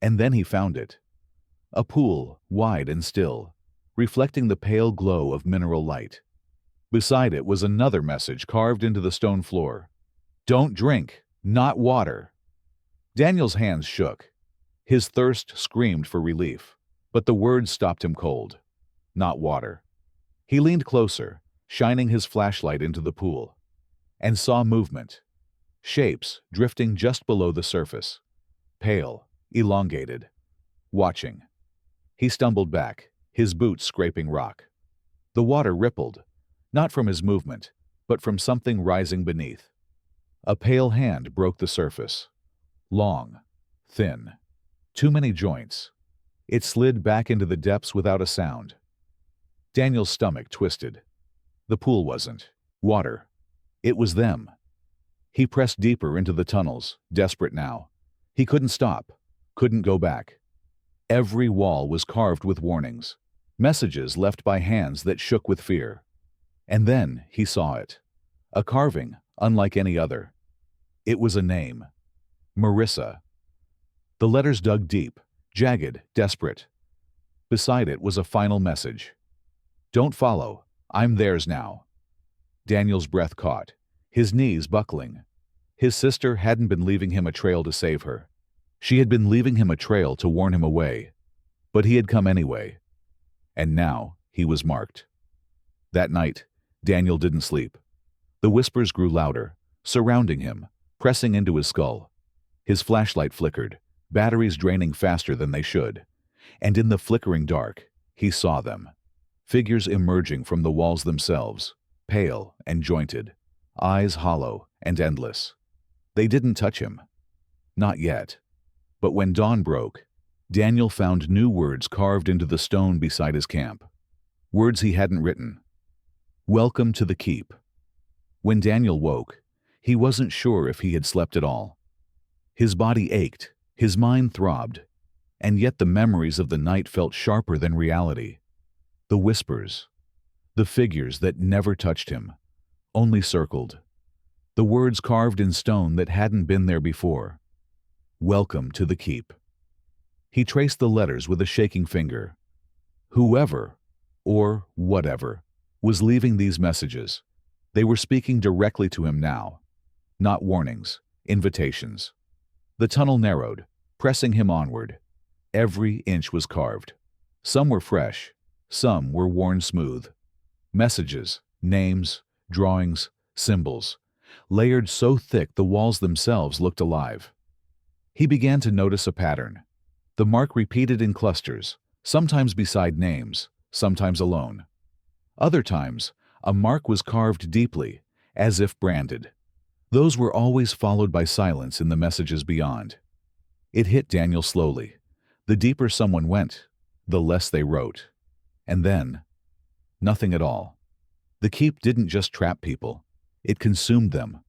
And then he found it. A pool, wide and still, reflecting the pale glow of mineral light. Beside it was another message carved into the stone floor. Don't drink, not water. Daniel's hands shook. His thirst screamed for relief, but the words stopped him cold. Not water. He leaned closer, shining his flashlight into the pool, and saw movement. Shapes drifting just below the surface. Pale, elongated. Watching. He stumbled back, his boots scraping rock. The water rippled, not from his movement, but from something rising beneath. A pale hand broke the surface. Long, thin, too many joints. It slid back into the depths without a sound. Daniel's stomach twisted. The pool wasn't water. It was them. He pressed deeper into the tunnels, desperate now. He couldn't stop, couldn't go back. Every wall was carved with warnings, messages left by hands that shook with fear. And then he saw it. A carving unlike any other. It was a name. Marissa. The letters dug deep, jagged, desperate. Beside it was a final message. Don't follow. I'm theirs now. Daniel's breath caught, his knees buckling. His sister hadn't been leaving him a trail to save her. She had been leaving him a trail to warn him away. But he had come anyway. And now he was marked. That night, Daniel didn't sleep. The whispers grew louder, surrounding him, pressing into his skull. His flashlight flickered, batteries draining faster than they should. And in the flickering dark, he saw them. Figures emerging from the walls themselves, pale and jointed, eyes hollow and endless. They didn't touch him. Not yet. But when dawn broke, Daniel found new words carved into the stone beside his camp. Words he hadn't written. Welcome to the keep. When Daniel woke, he wasn't sure if he had slept at all. His body ached, his mind throbbed, and yet the memories of the night felt sharper than reality. The whispers, the figures that never touched him, only circled. The words carved in stone that hadn't been there before. Welcome to the keep. He traced the letters with a shaking finger. Whoever, or whatever, was leaving these messages, they were speaking directly to him now. Not warnings, invitations. The tunnel narrowed, pressing him onward. Every inch was carved. Some were fresh, some were worn smooth. Messages, names, drawings, symbols, layered so thick the walls themselves looked alive. He began to notice a pattern. The mark repeated in clusters, sometimes beside names, sometimes alone. Other times, a mark was carved deeply, as if branded. Those were always followed by silence in the messages beyond. It hit Daniel slowly. The deeper someone went, the less they wrote. And then, nothing at all. The keep didn't just trap people. It consumed them.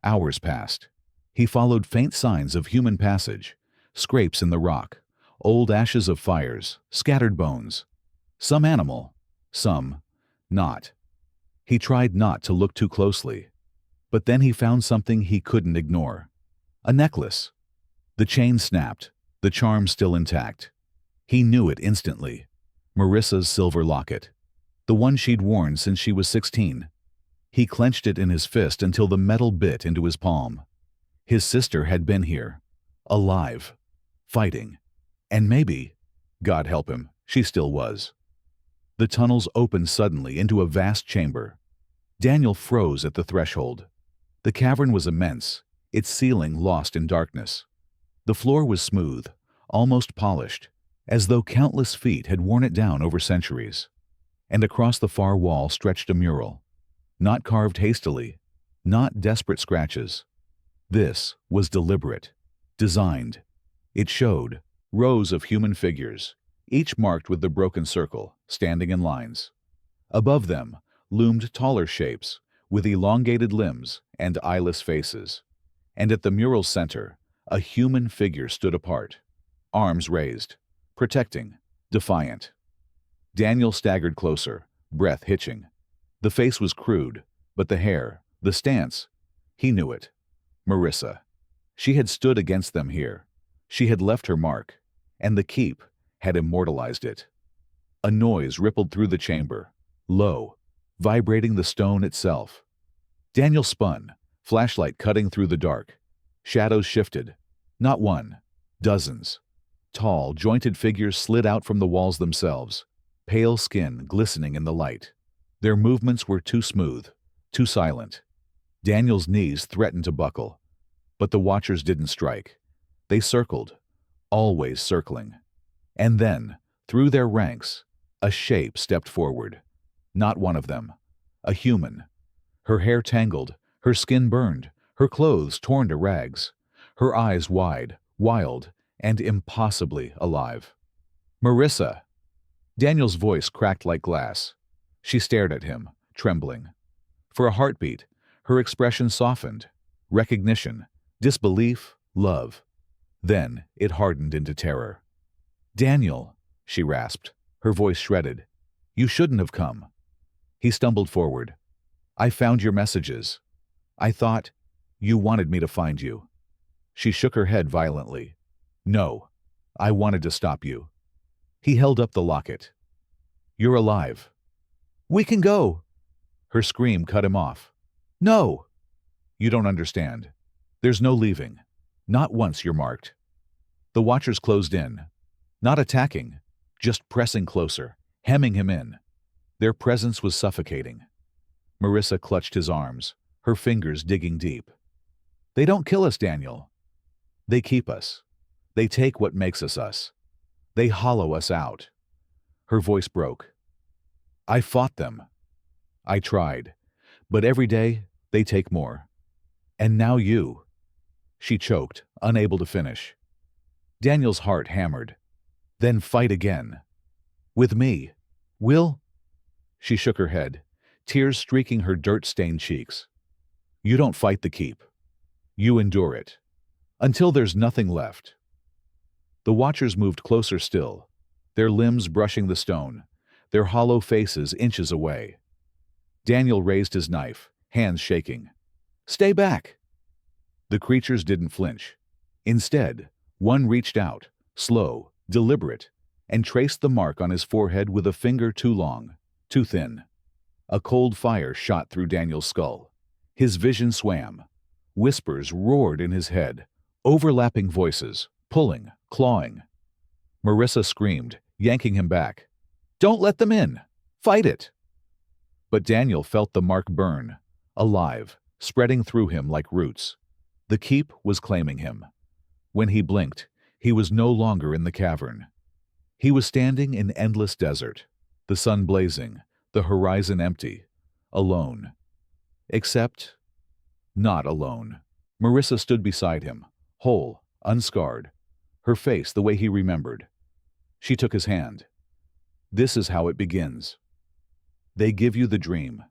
Hours passed. He followed faint signs of human passage, scrapes in the rock, old ashes of fires, scattered bones. Some animal, some not. He tried not to look too closely. But then he found something he couldn't ignore. A necklace. The chain snapped, the charm still intact. He knew it instantly. Marissa's silver locket. The one she'd worn since she was 16. He clenched it in his fist until the metal bit into his palm. His sister had been here. Alive. Fighting. And maybe, God help him, she still was. The tunnels opened suddenly into a vast chamber. Daniel froze at the threshold. The cavern was immense, its ceiling lost in darkness. The floor was smooth, almost polished, as though countless feet had worn it down over centuries. And across the far wall stretched a mural. Not carved hastily, not desperate scratches. This was deliberate, designed. It showed rows of human figures, each marked with the broken circle, standing in lines. Above them loomed taller shapes, with elongated limbs and eyeless faces. And at the mural's center, a human figure stood apart, arms raised, protecting, defiant. Daniel staggered closer, breath hitching. The face was crude, but the hair, the stance, he knew it. Marissa. She had stood against them here. She had left her mark, and the keep had immortalized it. A noise rippled through the chamber, low, vibrating the stone itself. Daniel spun, flashlight cutting through the dark. Shadows shifted. Not one, dozens. Tall, jointed figures slid out from the walls themselves, pale skin glistening in the light. Their movements were too smooth, too silent. Daniel's knees threatened to buckle. But the watchers didn't strike. They circled, always circling. And then, through their ranks, a shape stepped forward. Not one of them. A human. Her hair tangled, her skin burned, her clothes torn to rags. Her eyes wide, wild, and impossibly alive. Marissa! Daniel's voice cracked like glass. She stared at him, trembling. For a heartbeat, her expression softened. Recognition, disbelief, love. Then it hardened into terror. "Daniel," she rasped, her voice shredded. "You shouldn't have come." He stumbled forward. "I found your messages. I thought you wanted me to find you." She shook her head violently. "No, I wanted to stop you." He held up the locket. "You're alive." "We can go." Her scream cut him off. "No." "You don't understand. There's no leaving. Not once you're marked." The watchers closed in. Not attacking, just pressing closer, hemming him in. Their presence was suffocating. Marissa clutched his arms, her fingers digging deep. "They don't kill us, Daniel. They keep us. They take what makes us us. They hollow us out." Her voice broke. "I fought them. I tried. But every day, they take more. And now you." She choked, unable to finish. Daniel's heart hammered. "Then fight again. With me. Will?" She shook her head, tears streaking her dirt-stained cheeks. "You don't fight the keep. You endure it. Until there's nothing left." The watchers moved closer still, their limbs brushing the stone, their hollow faces inches away. Daniel raised his knife, hands shaking. "Stay back!" The creatures didn't flinch. Instead, one reached out, slow, deliberate, and traced the mark on his forehead with a finger too long, too thin. A cold fire shot through Daniel's skull. His vision swam. Whispers roared in his head, overlapping voices, pulling, clawing. Marissa screamed, yanking him back. "Don't let them in! Fight it!" But Daniel felt the mark burn, alive, spreading through him like roots. The keep was claiming him. When he blinked, he was no longer in the cavern. He was standing in endless desert, the sun blazing, the horizon empty, alone. Except, not alone. Marissa stood beside him, whole, unscarred, her face the way he remembered. She took his hand. "This is how it begins. They give you the dream,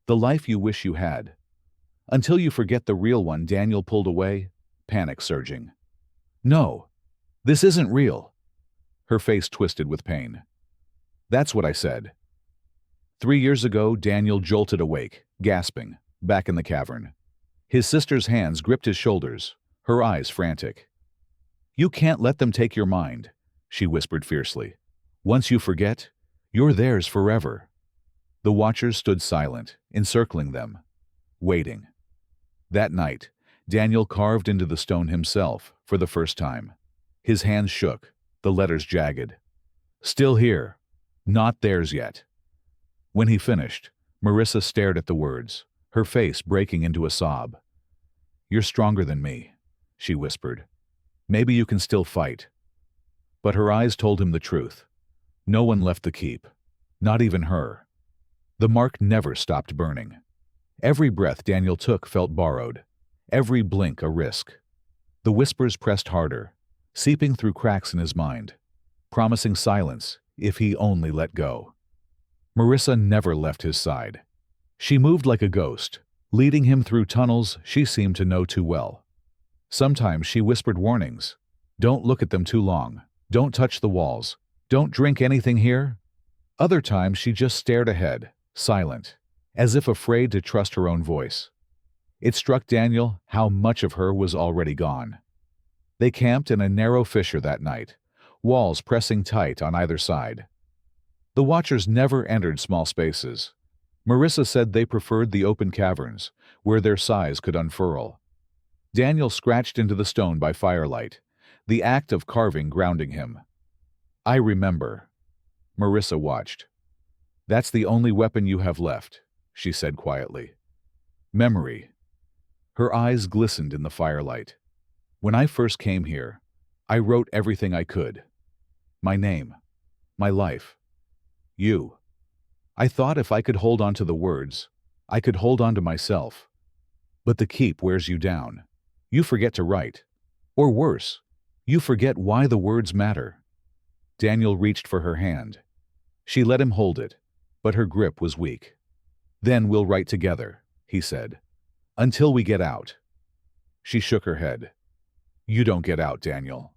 the life you wish you had. Until you forget the real one." Daniel pulled away, panic surging. "No, this isn't real." Her face twisted with pain. "That's what I said." 3 years ago, Daniel jolted awake, gasping, back in the cavern. His sister's hands gripped his shoulders, her eyes frantic. "You can't let them take your mind," she whispered fiercely. "Once you forget, you're theirs forever." The watchers stood silent, encircling them, waiting. That night, Daniel carved into the stone himself for the first time. His hands shook, the letters jagged. "Still here. Not theirs yet." When he finished, Marissa stared at the words, her face breaking into a sob. "You're stronger than me," she whispered. "Maybe you can still fight." But her eyes told him the truth. No one left the keep. Not even her. The mark never stopped burning. Every breath Daniel took felt borrowed. Every blink a risk. The whispers pressed harder, seeping through cracks in his mind, promising silence if he only let go. Marissa never left his side. She moved like a ghost, leading him through tunnels she seemed to know too well. Sometimes she whispered warnings. "Don't look at them too long. Don't touch the walls. Don't drink anything here." Other times she just stared ahead, silent, as if afraid to trust her own voice. It struck Daniel how much of her was already gone. They camped in a narrow fissure that night, walls pressing tight on either side. The watchers never entered small spaces. Marissa said they preferred the open caverns, where their size could unfurl. Daniel scratched into the stone by firelight, the act of carving grounding him. "I remember." Marissa watched. "That's the only weapon you have left," she said quietly. "Memory." Her eyes glistened in the firelight. "When I first came here, I wrote everything I could. My name, my life, you. I thought if I could hold on to the words, I could hold on to myself. But the keep wears you down. You forget to write. Or worse, you forget why the words matter." Daniel reached for her hand. She let him hold it, but her grip was weak. "Then we'll write together," he said. "Until we get out." She shook her head. "You don't get out, Daniel.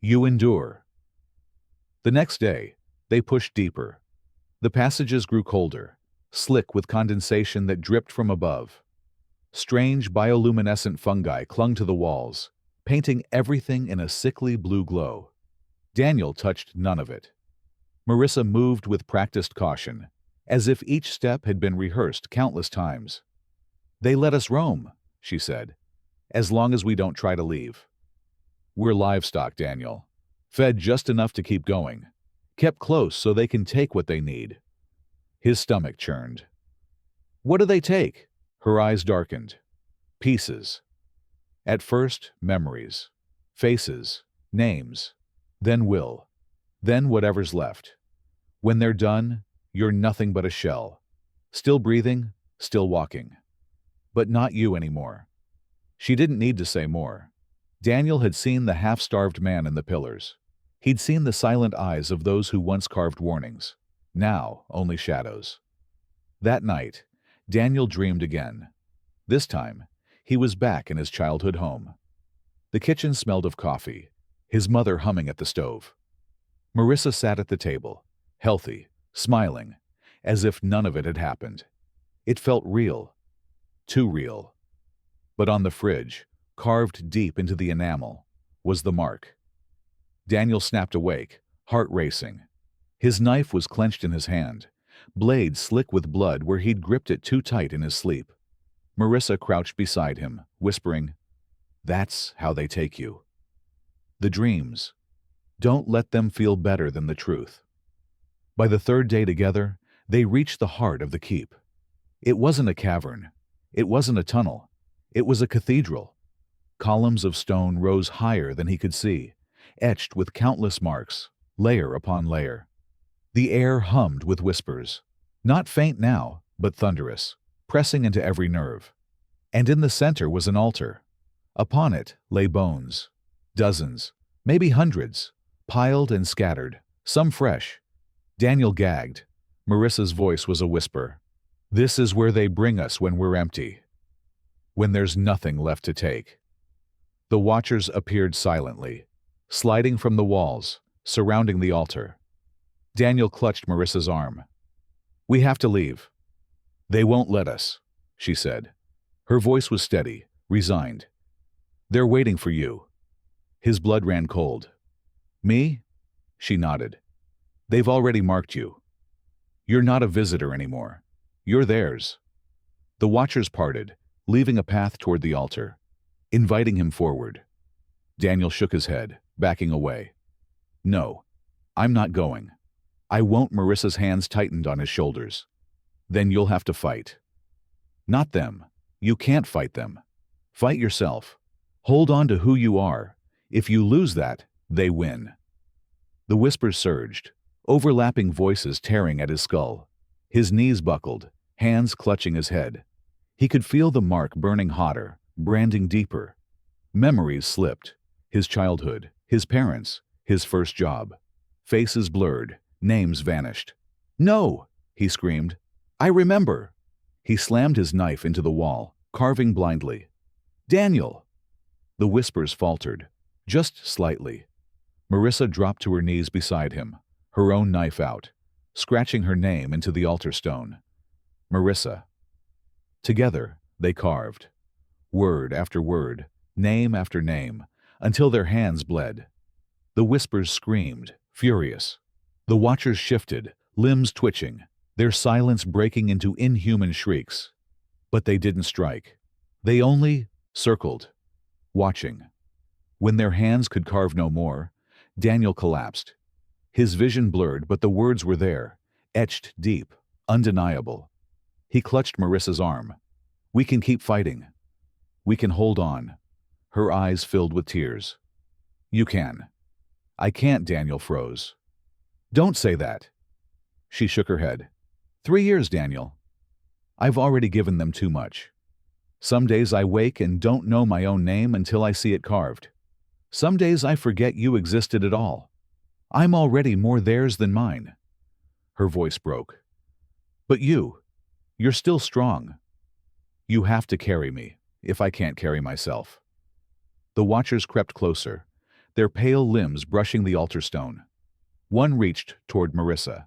You endure." The next day, they pushed deeper. The passages grew colder, slick with condensation that dripped from above. Strange bioluminescent fungi clung to the walls, painting everything in a sickly blue glow. Daniel touched none of it. Marissa moved with practiced caution, as if each step had been rehearsed countless times. "They let us roam," she said, "as long as we don't try to leave. We're livestock, Daniel, fed just enough to keep going, kept close so they can take what they need." His stomach churned. "What do they take?" Her eyes darkened. "Pieces. At first, memories, faces, names, then will, then whatever's left. When they're done, you're nothing but a shell, still breathing, still walking. But not you anymore." She didn't need to say more. Daniel had seen the half-starved man in the pillars. He'd seen the silent eyes of those who once carved warnings. Now, only shadows. That night, Daniel dreamed again. This time, he was back in his childhood home. The kitchen smelled of coffee, his mother humming at the stove. Marissa sat at the table, healthy, smiling, as if none of it had happened. It felt real. Too real. But on the fridge, carved deep into the enamel, was the mark. Daniel snapped awake, heart racing. His knife was clenched in his hand, blade slick with blood where he'd gripped it too tight in his sleep. Marissa crouched beside him, whispering, "That's how they take you. The dreams. Don't let them feel better than the truth." By the third day together, they reached the heart of the keep. It wasn't a cavern. It wasn't a tunnel. It was a cathedral. Columns of stone rose higher than he could see, etched with countless marks, layer upon layer. The air hummed with whispers, not faint now, but thunderous, pressing into every nerve. And in the center was an altar. Upon it lay bones. Dozens, maybe hundreds, piled and scattered, some fresh. Daniel gagged. Marissa's voice was a whisper. "This is where they bring us when we're empty. When there's nothing left to take." The watchers appeared silently, sliding from the walls, surrounding the altar. Daniel clutched Marissa's arm. "We have to leave." "They won't let us," she said. Her voice was steady, resigned. "They're waiting for you." His blood ran cold. "Me?" She nodded. "They've already marked you. You're not a visitor anymore. You're theirs." The watchers parted, leaving a path toward the altar, inviting him forward. Daniel shook his head, backing away. "No, I'm not going." "I won't." Marissa's hands tightened on his shoulders. Then you'll have to fight. Not them. You can't fight them. Fight yourself. Hold on to who you are. If you lose that, they win. The whispers surged, overlapping voices tearing at his skull. His knees buckled, hands clutching his head. He could feel the mark burning hotter, branding deeper. Memories slipped. His childhood, his parents, his first job. Faces blurred, names vanished. "No!" he screamed. "I remember!" He slammed his knife into the wall, carving blindly. "Daniel!" The whispers faltered, just slightly. Marissa dropped to her knees beside him, her own knife out, scratching her name into the altar stone. Marissa. Together, they carved. Word after word, name after name, until their hands bled. The whispers screamed, furious. The watchers shifted, limbs twitching, their silence breaking into inhuman shrieks. But they didn't strike. They only circled, watching. When their hands could carve no more, Daniel collapsed. His vision blurred, but the words were there, etched deep, undeniable. He clutched Marissa's arm. "We can keep fighting. We can hold on." Her eyes filled with tears. "You can." "I can't," Daniel froze. "Don't say that." She shook her head. 3 years, Daniel. I've already given them too much. Some days I wake and don't know my own name until I see it carved. Some days I forget you existed at all. I'm already more theirs than mine." Her voice broke. "But you're still strong. You have to carry me, if I can't carry myself." The watchers crept closer, their pale limbs brushing the altar stone. One reached toward Marissa.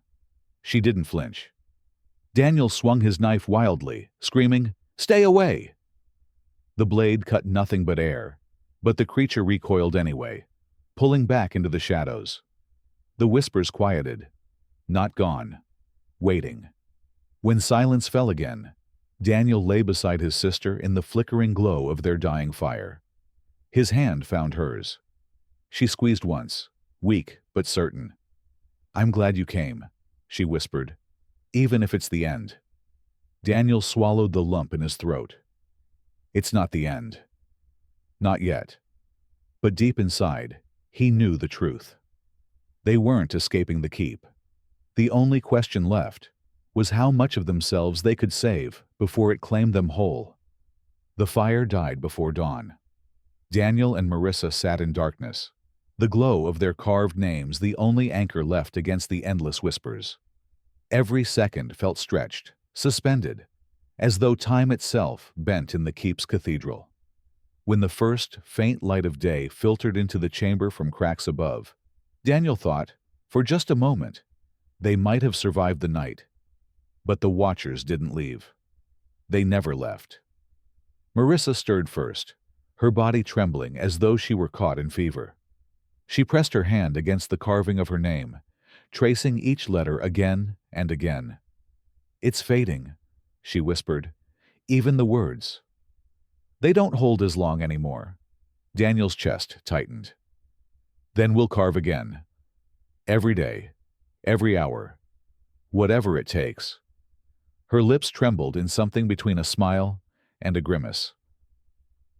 She didn't flinch. Daniel swung his knife wildly, screaming, "Stay away!" The blade cut nothing but air, but the creature recoiled anyway, pulling back into the shadows. The whispers quieted, not gone, waiting. When silence fell again, Daniel lay beside his sister in the flickering glow of their dying fire. His hand found hers. She squeezed once, weak but certain. "I'm glad you came," she whispered, "even if it's the end." Daniel swallowed the lump in his throat. It's not the end. Not yet. But deep inside, he knew the truth. They weren't escaping the keep. The only question left was how much of themselves they could save before it claimed them whole. The fire died before dawn. Daniel and Marissa sat in darkness, the glow of their carved names the only anchor left against the endless whispers. Every second felt stretched, suspended, as though time itself bent in the keep's cathedral. When the first faint light of day filtered into the chamber from cracks above, Daniel thought, for just a moment, they might have survived the night. But the watchers didn't leave. They never left. Marissa stirred first, her body trembling as though she were caught in fever. She pressed her hand against the carving of her name, tracing each letter again and again. "It's fading," she whispered, "even the words. They don't hold as long anymore." Daniel's chest tightened. "Then we'll carve again. Every day, every hour, whatever it takes." Her lips trembled in something between a smile and a grimace.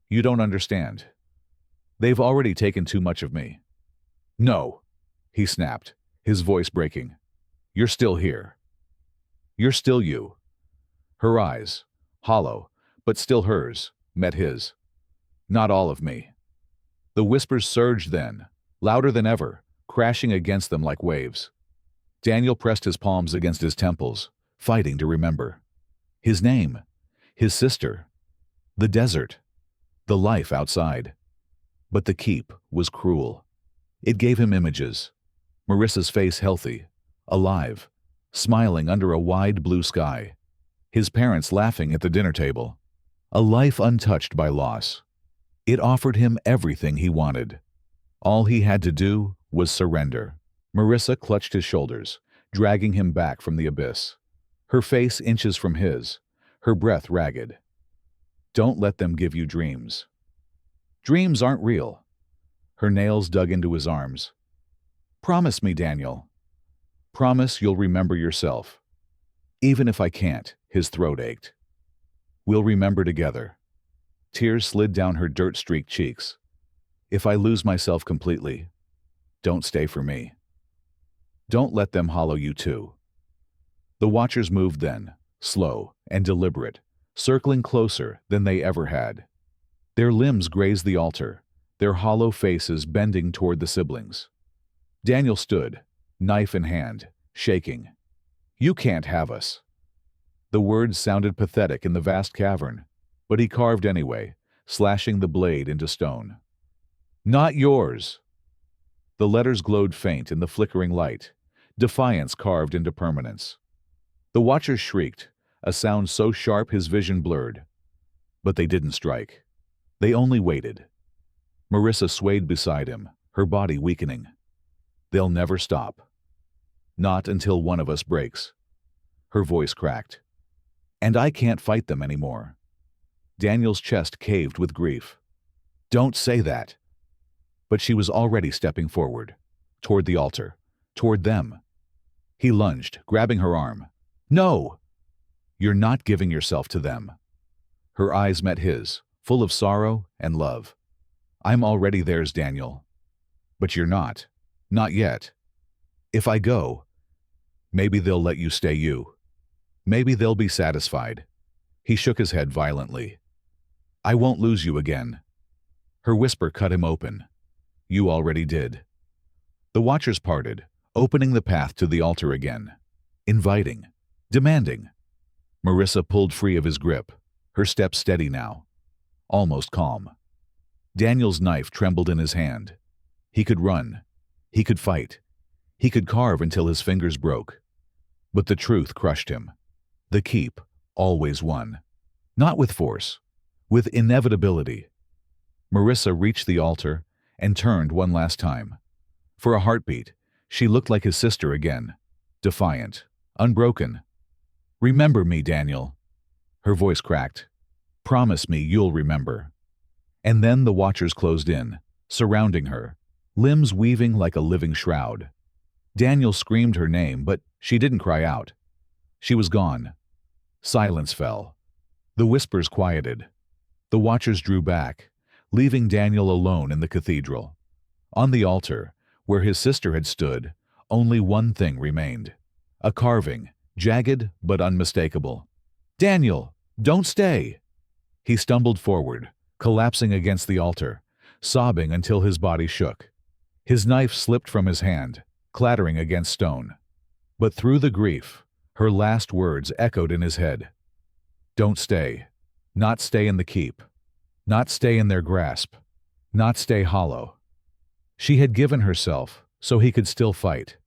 "You don't understand. They've already taken too much of me." "No," he snapped, his voice breaking. "You're still here. You're still you." Her eyes, hollow, but still hers, met his. "Not all of me." The whispers surged then, louder than ever, crashing against them like waves. Daniel pressed his palms against his temples, fighting to remember. His name, his sister, the desert, the life outside. But the keep was cruel. It gave him images. Marissa's face healthy, alive, smiling under a wide blue sky. His parents laughing at the dinner table. A life untouched by loss. It offered him everything he wanted. All he had to do was surrender. Marissa clutched his shoulders, dragging him back from the abyss. Her face inches from his, her breath ragged. "Don't let them give you dreams. Dreams aren't real." Her nails dug into his arms. "Promise me, Daniel. Promise you'll remember yourself. Even if I can't, his throat ached. We'll remember together. Tears slid down her dirt-streaked cheeks. If I lose myself completely, don't stay for me. Don't let them hollow you too. The watchers moved then, slow and deliberate, circling closer than they ever had. Their limbs grazed the altar, their hollow faces bending toward the siblings. Daniel stood, knife in hand, shaking. You can't have us. The words sounded pathetic in the vast cavern, but he carved anyway, slashing the blade into stone. Not yours. The letters glowed faint in the flickering light, defiance carved into permanence. The watchers shrieked, a sound so sharp his vision blurred. But they didn't strike. They only waited. Marissa swayed beside him, her body weakening. They'll never stop. Not until one of us breaks. Her voice cracked. And I can't fight them anymore. Daniel's chest caved with grief. Don't say that. But she was already stepping forward, toward the altar, toward them. He lunged, grabbing her arm. No! You're not giving yourself to them. Her eyes met his, full of sorrow and love. I'm already theirs, Daniel. But you're not. Not yet. If I go, maybe they'll let you stay you. Maybe they'll be satisfied. He shook his head violently. I won't lose you again. Her whisper cut him open. You already did. The watchers parted, opening the path to the altar again. Inviting. Demanding. Marissa pulled free of his grip, her step steady now. Almost calm. Daniel's knife trembled in his hand. He could run. He could fight. He could carve until his fingers broke. But the truth crushed him. The keep always won. Not with force, with inevitability. Marissa reached the altar and turned one last time. For a heartbeat, she looked like his sister again, defiant, unbroken. Remember me, Daniel. Her voice cracked. Promise me you'll remember. And then the watchers closed in, surrounding her, limbs weaving like a living shroud. Daniel screamed her name, but she didn't cry out. She was gone. Silence fell. The whispers quieted. The watchers drew back, leaving Daniel alone in the cathedral. On the altar, where his sister had stood, only one thing remained. A carving, jagged but unmistakable. Daniel, don't stay! He stumbled forward, collapsing against the altar, sobbing until his body shook. His knife slipped from his hand, clattering against stone. But through the grief, her last words echoed in his head. Don't stay. Not stay in the keep. Not stay in their grasp. Not stay hollow. She had given herself so he could still fight,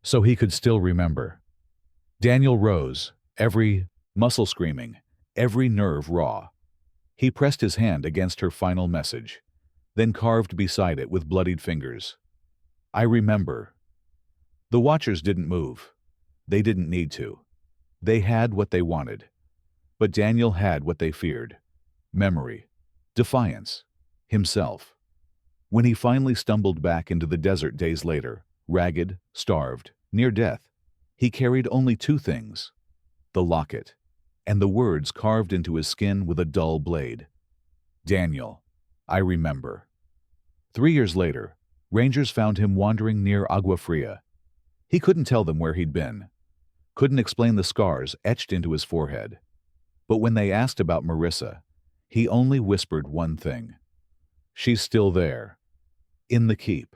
so he could still remember. Daniel rose, every muscle screaming, every nerve raw. He pressed his hand against her final message, then carved beside it with bloodied fingers. I remember. The watchers didn't move. They didn't need to. They had what they wanted. But Daniel had what they feared. Memory. Defiance. Himself. When he finally stumbled back into the desert days later, ragged, starved, near death, he carried only two things: the locket, and the words carved into his skin with a dull blade. Daniel, I remember. 3 years later, rangers found him wandering near Agua Fria. He couldn't tell them where he'd been, couldn't explain the scars etched into his forehead. But when they asked about Marissa, he only whispered one thing. She's still there, in the keep.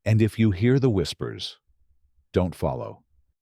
And if you hear the whispers, don't follow.